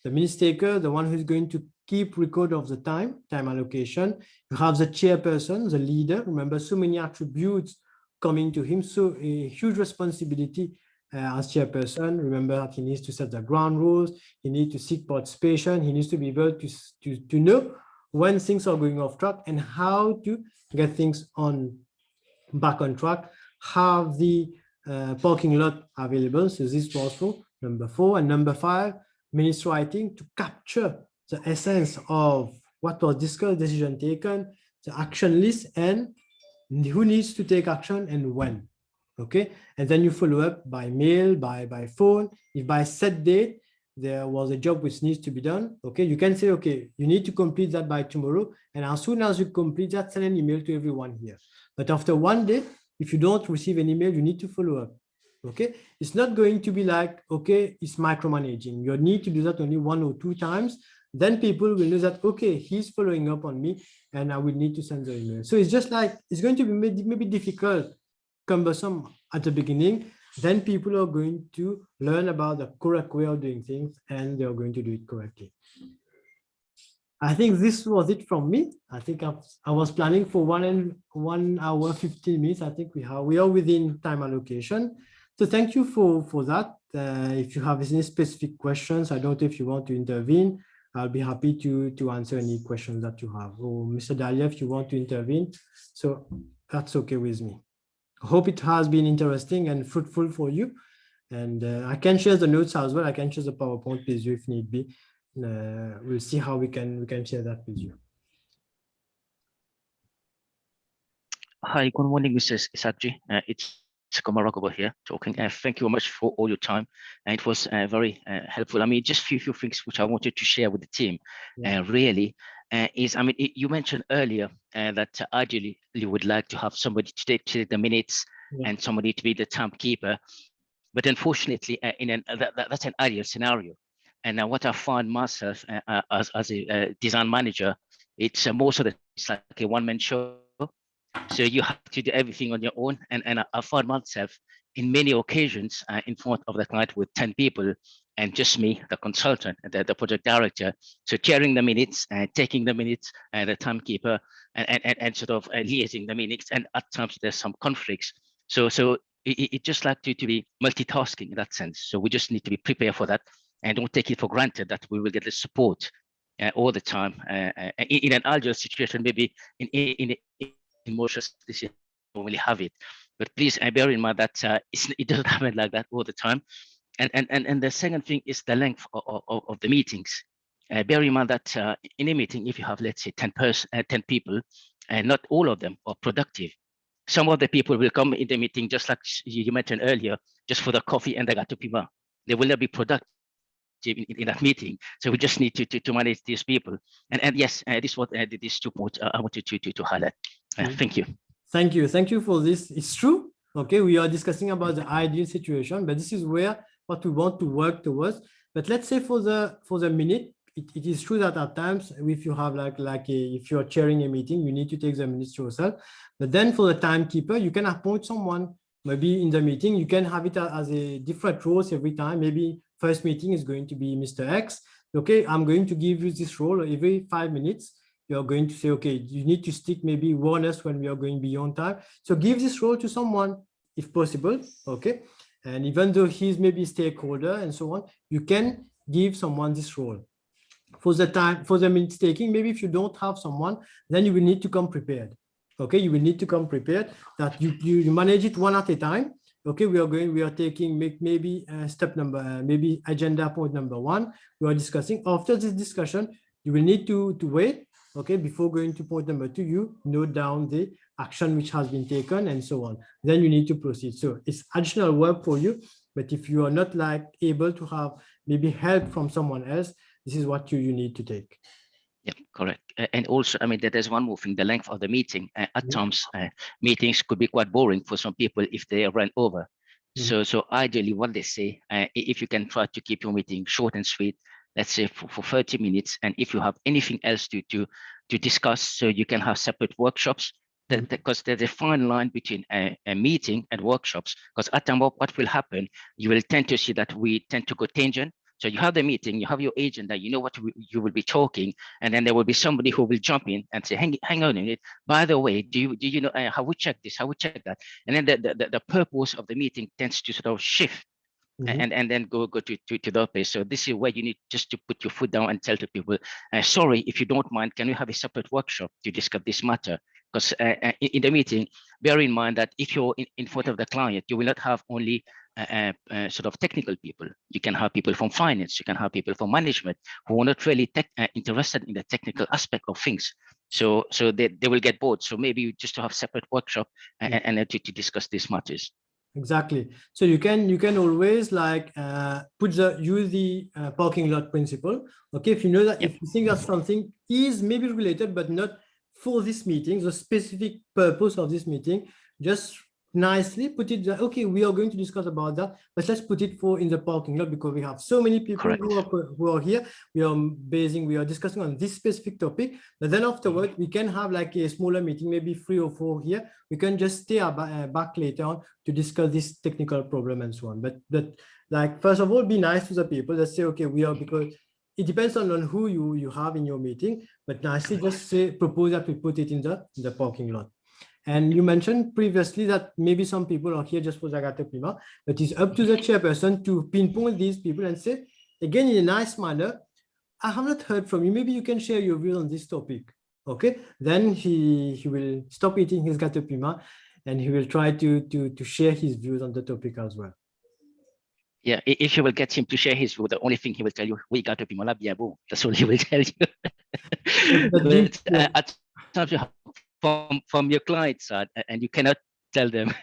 minutes taker, the one who's going to keep record of the time allocation. You have the chairperson, the leader. Remember, so many attributes coming to him, so a huge responsibility as chairperson. Remember that he needs to set the ground rules, he needs to seek participation, he needs to be able to know when things are going off track and how to get things back on track, have the parking lot available. So this was for number 4. And number 5, minutes writing to capture the essence of what was discussed, decision taken, the action list, and who needs to take action and when. Okay, and then you follow up by mail, by phone. If by set date there was a job which needs to be done, okay, you can say, okay, you need to complete that by tomorrow, and as soon as you complete that, send an email to everyone here. But after one day, if you don't receive an email, you need to follow up. Okay, it's not going to be like, okay, it's micromanaging. You need to do that only 1 or 2 times. Then people will know that, okay, he's following up on me and I will need to send the email. So it's just like, it's going to be maybe difficult, cumbersome at the beginning. Then people are going to learn about the correct way of doing things and they are going to do it correctly. I think this was it from me. I think I was planning for 1 hour, 15 minutes. I think we are within time allocation. So thank you for that. If you have any specific questions, I don't know if you want to intervene. I'll be happy to answer any questions that you have. Or Mr. Dalia, if you want to intervene, so that's okay with me. I hope it has been interesting and fruitful for you. And I can share the notes as well. I can share the PowerPoint with you if need be. We'll see how we can share that with you. Hi, good morning, Mrs. Essackjee. It's Komaragova here talking. Thank you very much for all your time. It was very helpful. I mean, just few things which I wanted to share with the team. Really, is, I mean, you mentioned earlier that ideally you would like to have somebody to take the minutes and somebody to be the timekeeper. But unfortunately, that's an ideal scenario. And what I find myself as a design manager, it's most of it's like a one-man show. So you have to do everything on your own. And I found myself in many occasions in front of the client with 10 people and just me, the consultant, the project director. So chairing the minutes and taking the minutes and the timekeeper and sort of liaising the minutes. And at times there's some conflicts. So it just like to be multitasking in that sense. So we just need to be prepared for that and don't take it for granted that we will get the support all the time. In an ideal situation, maybe in Mauritius, this year, don't really have it. But please bear in mind that it doesn't happen like that all the time. And the second thing is the length of the meetings. Bear in mind that in a meeting, if you have, let's say, 10 people, and not all of them are productive. Some of the people will come in the meeting, just like you mentioned earlier, just for the coffee and the gâteau piment. They will not be productive in that meeting. So we just need to manage these people. And yes, this is what these 2 points I wanted to highlight. Thank you. Thank you for this. It's true. Okay, we are discussing about the ideal situation, but this is what we want to work towards. But let's say for the minute, it is true that at times, if you have if you're chairing a meeting, you need to take the minutes yourself. But then for the timekeeper, you can appoint someone. Maybe in the meeting, you can have it as a different roles every time. Maybe first meeting is going to be Mr. X. Okay, I'm going to give you this role every 5 minutes. You're going to say, okay, you need to stick maybe warners when we are going beyond time. So give this role to someone if possible. Okay. And even though he's maybe a stakeholder and so on, you can give someone this role. For the minutes taking, maybe if you don't have someone, then you will need to come prepared. Okay, you will need to come prepared that you manage it one at a time. Okay, we are taking maybe step number, maybe agenda point number 1. We are discussing. After this discussion, you will need to wait. Okay, before going to point number 2, you note down the action which has been taken and so on. Then you need to proceed. So it's additional work for you. But if you are not like able to have maybe help from someone else, this is what you need to take. Yeah, correct. And also, I mean, there's one more thing, the length of the meeting. At times, meetings could be quite boring for some people if they run over. So ideally, what they say, if you can try to keep your meeting short and sweet, let's say for 30 minutes, and if you have anything else to discuss, so you can have separate workshops, because there's a fine line between a meeting and workshops, because at times what will happen, you will tend to see that we tend to go tangent. So you have the meeting, you have your agenda, you know what you will be talking, and then there will be somebody who will jump in and say, hang on a minute, by the way, do you know how we check this, how we check that? And then the purpose of the meeting tends to sort of shift and then go to the place. So this is where you need just to put your foot down and tell to people, sorry, if you don't mind, can we have a separate workshop to discuss this matter? Because in the meeting, bear in mind that if you're in front of the client, you will not have only sort of technical people. You can have people from finance, you can have people from management who are not really interested in the technical aspect of things. So they will get bored. So maybe just to have separate workshop and to discuss these matters. Exactly. So you can always like use the parking lot principle. Okay, if you know that, if you think that something is maybe related but not for this meeting, the specific purpose of this meeting, just nicely put it there. Okay, we are going to discuss about that, but let's put it in the parking lot, because we have so many people who are here. We are discussing on this specific topic, but then afterward we can have like a smaller meeting, maybe 3 or 4 here. We can just stay back later on to discuss this technical problem and so on. But like, first of all, be nice to the people. Let's say, okay, because it depends on who you have in your meeting, but nicely just propose that we put it in the parking lot. And you mentioned previously that maybe some people are here just for Zagate Prima, but it's up to the chairperson to pinpoint these people and say, again, in a nice manner, I have not heard from you. Maybe you can share your views on this topic. Okay, then he will stop eating his Gâteau Prima and he will try to share his views on the topic as well. Yeah, if you will get him to share his view, the only thing he will tell you, we got to be more bien bon. That's all he will tell you. But at times you have from your client side, and you cannot tell them.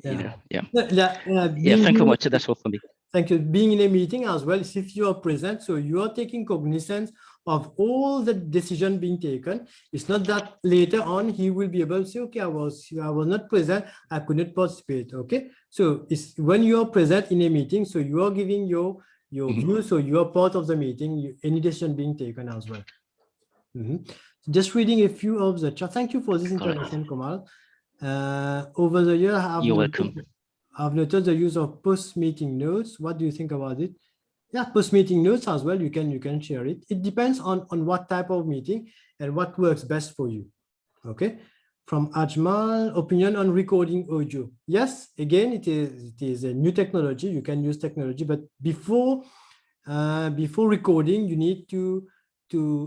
Yeah. Thank you very much. That's all for me. Thank you. Being in a meeting as well, if you are present, so you are taking cognizance of all the decision being taken. It's not that later on he will be able to say, okay, I was not present, I could not participate. Okay, so it's when you are present in a meeting, so you are giving your view, so you are part of the meeting, any decision being taken as well. Just reading a few of the chat. Thank you for this introduction, Kamal. Over the year, I've noted the use of post-meeting notes. What do you think about it? Yeah, post-meeting notes as well. You can share it. It depends on what type of meeting and what works best for you. Okay. From Ajmal, opinion on recording audio. Yes, again, it is a new technology. You can use technology, but before recording, you need to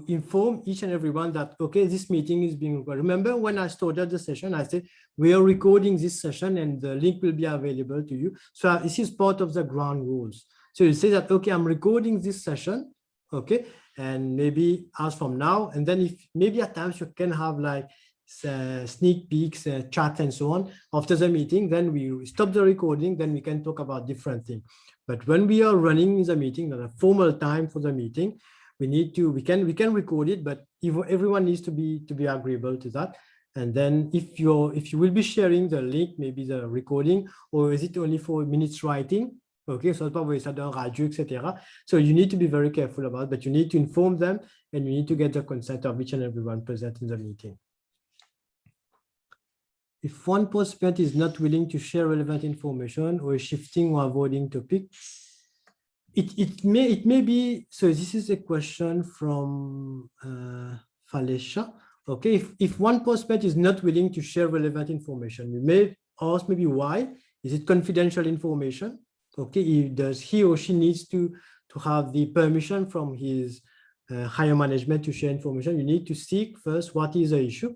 inform each and everyone that, okay, this meeting is being recorded. Remember when I started the session, I said, we are recording this session and the link will be available to you. So this is part of the ground rules. So you say that, okay, I'm recording this session, okay, and maybe as from now, and then if maybe at times you can have like sneak peeks, chat and so on after the meeting, then we stop the recording, then we can talk about different things. But when we are running the meeting, a formal time for the meeting, we can record it, but everyone needs to be agreeable to that. And then if you will be sharing the link, maybe the recording, or is it only for minutes writing? Okay, so etc. So you need to be very careful about it, but you need to inform them and you need to get the consent of each and everyone present in the meeting. If one participant is not willing to share relevant information or shifting or avoiding topic, it may be, so this is a question from Falesha. Okay, if one participant is not willing to share relevant information, we may ask maybe why. Is it confidential information? Okay, does he or she needs to have the permission from his higher management to share information? You need to seek first what is the issue.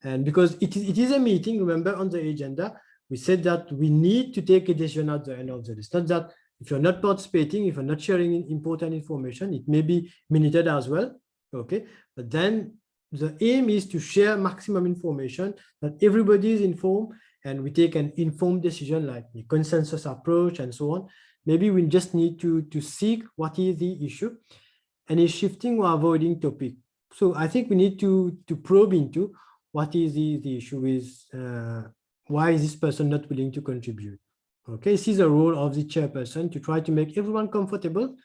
And because it is a meeting, remember on the agenda, we said that we need to take a decision at the end of the day. It's not that if you're not participating, if you're not sharing important information, it may be minuted as well. okay? But then the aim is to share maximum information, that everybody is informed and we take an informed decision, like the consensus approach and so on. Maybe we just need to seek what is the issue and is shifting or avoiding topic. So I think we need to probe into what is the issue is, why is this person not willing to contribute? Okay, this is the role of the chairperson to try to make everyone comfortable.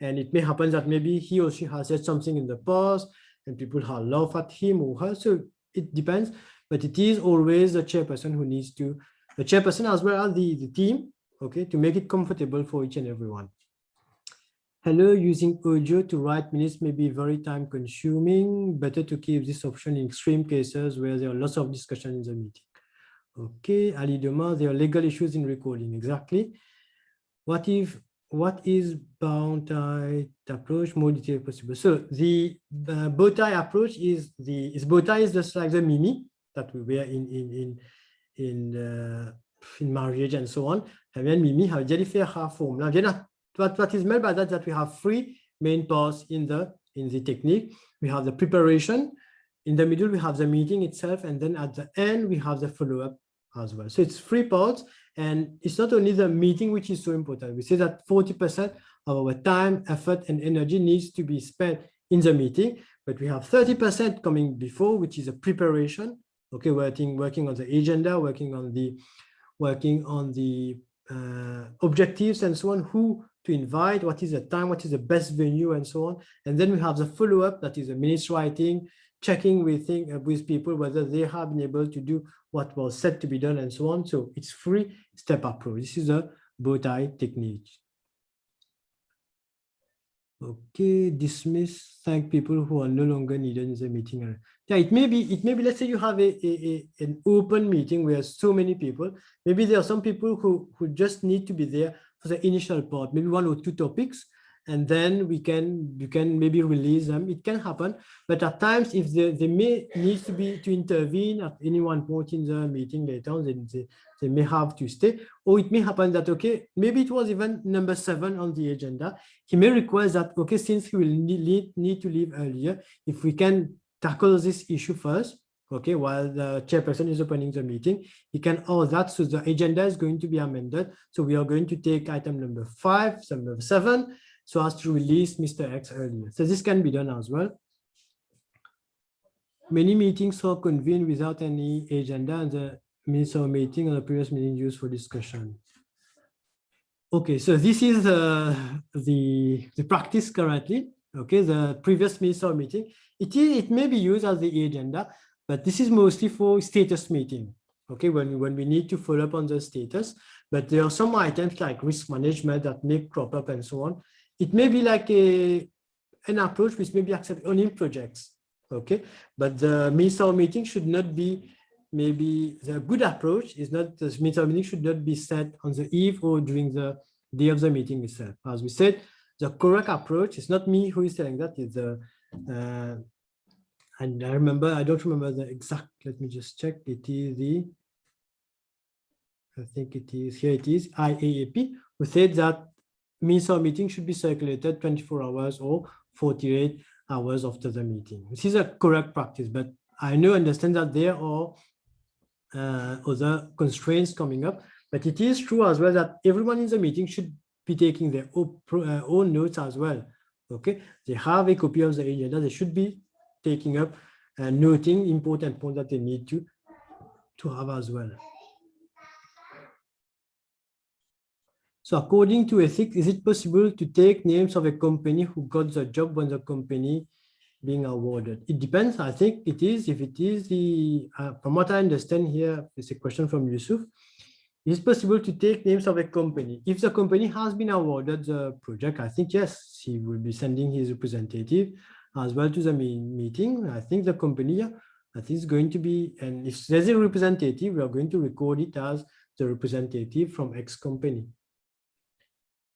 And it may happen that maybe he or she has said something in the past and people have laughed at him or her. So it depends, but it is always the chairperson who needs to, the chairperson as well as the team, okay, to make it comfortable for each and everyone. Hello, using audio to write minutes may be very time consuming. Better to keep this option in extreme cases where there are lots of discussion in the meeting. Okay, Ali Doma, there are legal issues in recording. Exactly. What is bow tie approach more detailed possible? So the bow tie approach is bow tie is just like the mimi that we wear in marriage and so on. And then mimi have very fair half form. Now, what is meant by that we have three main parts in the technique. We have the preparation, in the middle we have the meeting itself, and then at the end we have the follow-up as well. So it's three parts, and it's not only the meeting which is so important. We say that 40% of our time, effort, and energy needs to be spent in the meeting, but we have 30% coming before, which is a preparation. Okay, working on the agenda, working on the objectives and so on, who to invite, what is the time, what is the best venue, and so on. And then we have the follow-up, that is the minutes writing, checking with people whether they have been able to do what was said to be done and so on. So it's three-step approach. This is a bow tie technique. Okay, dismiss, thank people who are no longer needed in the meeting. Yeah, it may be, let's say you have an open meeting where so many people, maybe there are some people who just need to be there for the initial part, maybe one or two topics, and then you can maybe release them. It can happen, but at times if they may need to intervene at any one point in the meeting later on, then they may have to stay. Or it may happen that, okay, maybe it was even number 7 on the agenda. He may request that, okay, since he will need to leave earlier, if we can tackle this issue first, okay, while the chairperson is opening the meeting, he can ask that. So the agenda is going to be amended. So we are going to take item number 5, number 7, so as to release Mr. X earlier. So this can be done as well. Many meetings are convened without any agenda, and the minutes of meeting and the previous meeting used for discussion. Okay, so this is the practice currently. Okay, the previous minutes of meeting. It may be used as the agenda, but this is mostly for status meeting. Okay, when we need to follow up on the status, but there are some items like risk management that may crop up and so on. It may be like an approach which may be accepted only in projects. Okay, but the minutes of meeting should not be, maybe the good approach is not, the minutes of meeting should not be set on the eve or during the day of the meeting itself. As we said, the correct approach is not me who is telling that, is the and I don't remember the exact, let me just check. It is I think it is, here it is, IAAP, who said that minutes of meeting should be circulated 24 hours or 48 hours after the meeting. This is a correct practice, but I understand that there are other constraints coming up, but it is true as well that everyone in the meeting should be taking their own notes as well. Okay, they have a copy of the agenda, they should be taking up and noting important points that they need to have as well. So according to ethics, is it possible to take names of a company who got the job when the company being awarded? It depends. I think it is, if it is from what I understand here, it's a question from Yusuf. Is it possible to take names of a company? If the company has been awarded the project, I think yes, he will be sending his representative as well to the meeting. I think the company, I think is going to be, and if there's a representative, we are going to record it as the representative from X company.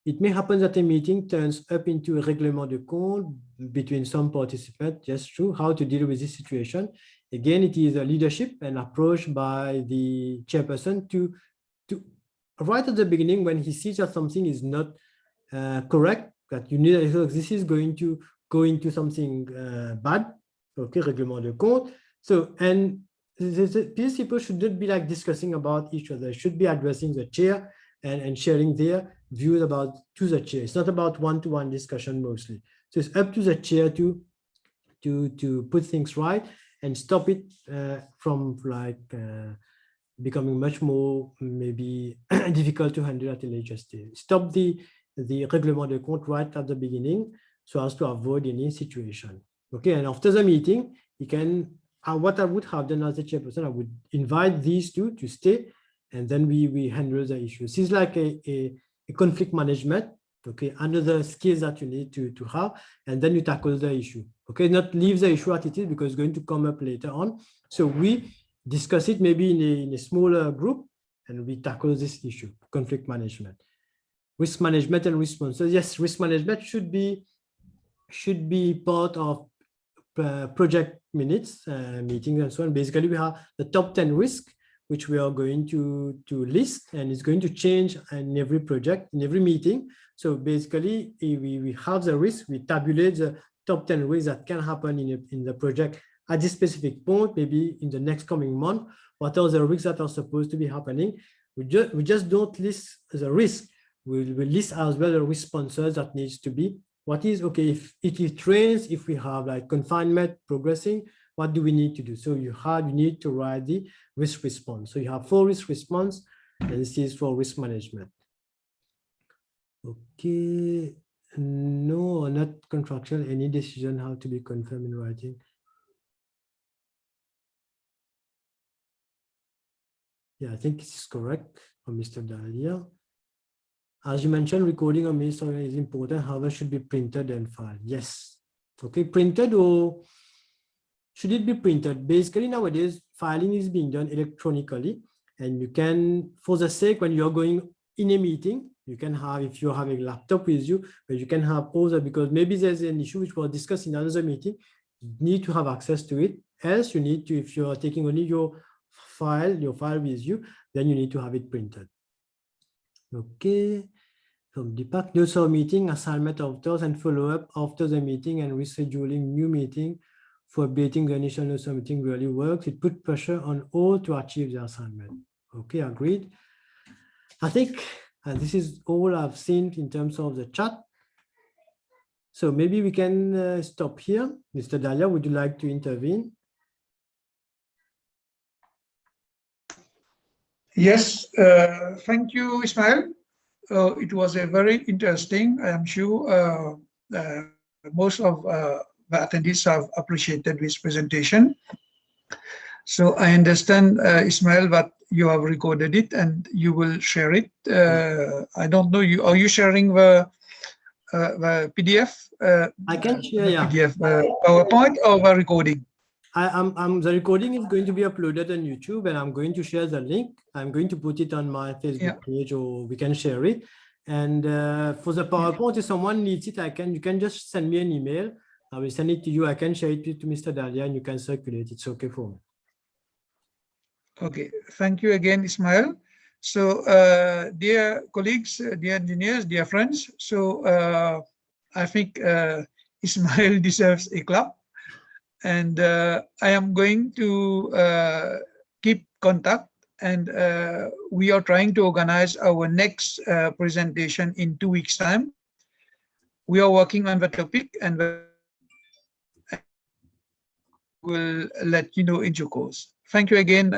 It may happen that a meeting turns up into a règlement de compte between some participants. Yes, true. How to deal with this situation? Again, it is a leadership and approach by the chairperson to right at the beginning, when he sees that something is not correct, that you need, this is going to go into something bad. Okay, règlement de compte. So, and these people shouldn't be like discussing about each other. Should be addressing the chair and sharing their views about to the chair. It's not about one-to-one discussion mostly. So it's up to the chair to put things right and stop it from like becoming much more maybe difficult to handle at a later stage. Stop the règlement de compte right at the beginning so as to avoid any situation. Okay, and after the meeting, you can, what I would have done as a chairperson, I would invite these two to stay, and then we handle the issue. This is like a conflict management, okay, another skills that you need to have, and then you tackle the issue. Okay, not leave the issue at it is because it's going to come up later on. So we discuss it maybe in a smaller group, and we tackle this issue, conflict management. Risk management and response. So yes, risk management should be part of project minutes, meetings and so on. Basically, we have the top 10 risks, which we are going to list, and it's going to change in every project, in every meeting. So basically, we have the risk, we tabulate the top 10 risks that can happen in the project at this specific point, maybe in the next coming month. What are the risks that are supposed to be happening? We just don't list the risk. We'll list as well the responses that needs to be. What is, okay, if it is trains, if we have like confinement progressing, what do we need to do? So you need to write the risk response. So you have 4 risk response, and this is for risk management. Okay, no, not contractual, any decision how to be confirmed in writing. Yeah, I think this is correct from Mr. Dahlia. As you mentioned, recording of minutes is important. However, should be printed and filed. Yes. Okay, printed, or should it be printed? Basically, nowadays, filing is being done electronically, and you can, for the sake when you're going in a meeting, you can have, if you have a laptop with you, but you can have also, because maybe there's an issue which we'll discuss in another meeting, you need to have access to it. Else, you need to, if you're taking only your file with you, then you need to have it printed. Okay. From Deepak, notes of meeting, assignment of those and follow-up after the meeting and rescheduling new meeting for updating the initial notes of meeting really works. It puts pressure on all to achieve the assignment. Okay, agreed. I think this is all I've seen in terms of the chat. So maybe we can stop here. Mr. Dahlia, would you like to intervene? Yes, thank you, Ismail. It was a very interesting. I am sure most of the attendees have appreciated this presentation. So I understand, Ismail, that you have recorded it and you will share it. I don't know, are you sharing the PDF? I can share, yeah. PDF, PowerPoint or the recording? The recording is going to be uploaded on YouTube, and I'm going to share the link. I'm going to put it on my Facebook page, or we can share it. And for the PowerPoint, if someone needs it, you can just send me an email. I will send it to you. I can share it to Mr. Dahlia, and you can circulate. It's okay for me. Okay, thank you again, Ismail. So, dear colleagues, dear engineers, dear friends, so I think Ismail deserves a clap. And I am going to keep contact, and we are trying to organize our next presentation in 2 weeks' time. We are working on the topic, and we'll let you know in due course. Thank you again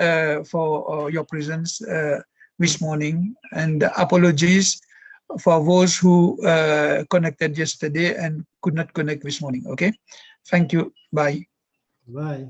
for your presence this morning, and apologies for those who connected yesterday and could not connect this morning. Okay, thank you. Bye. Bye.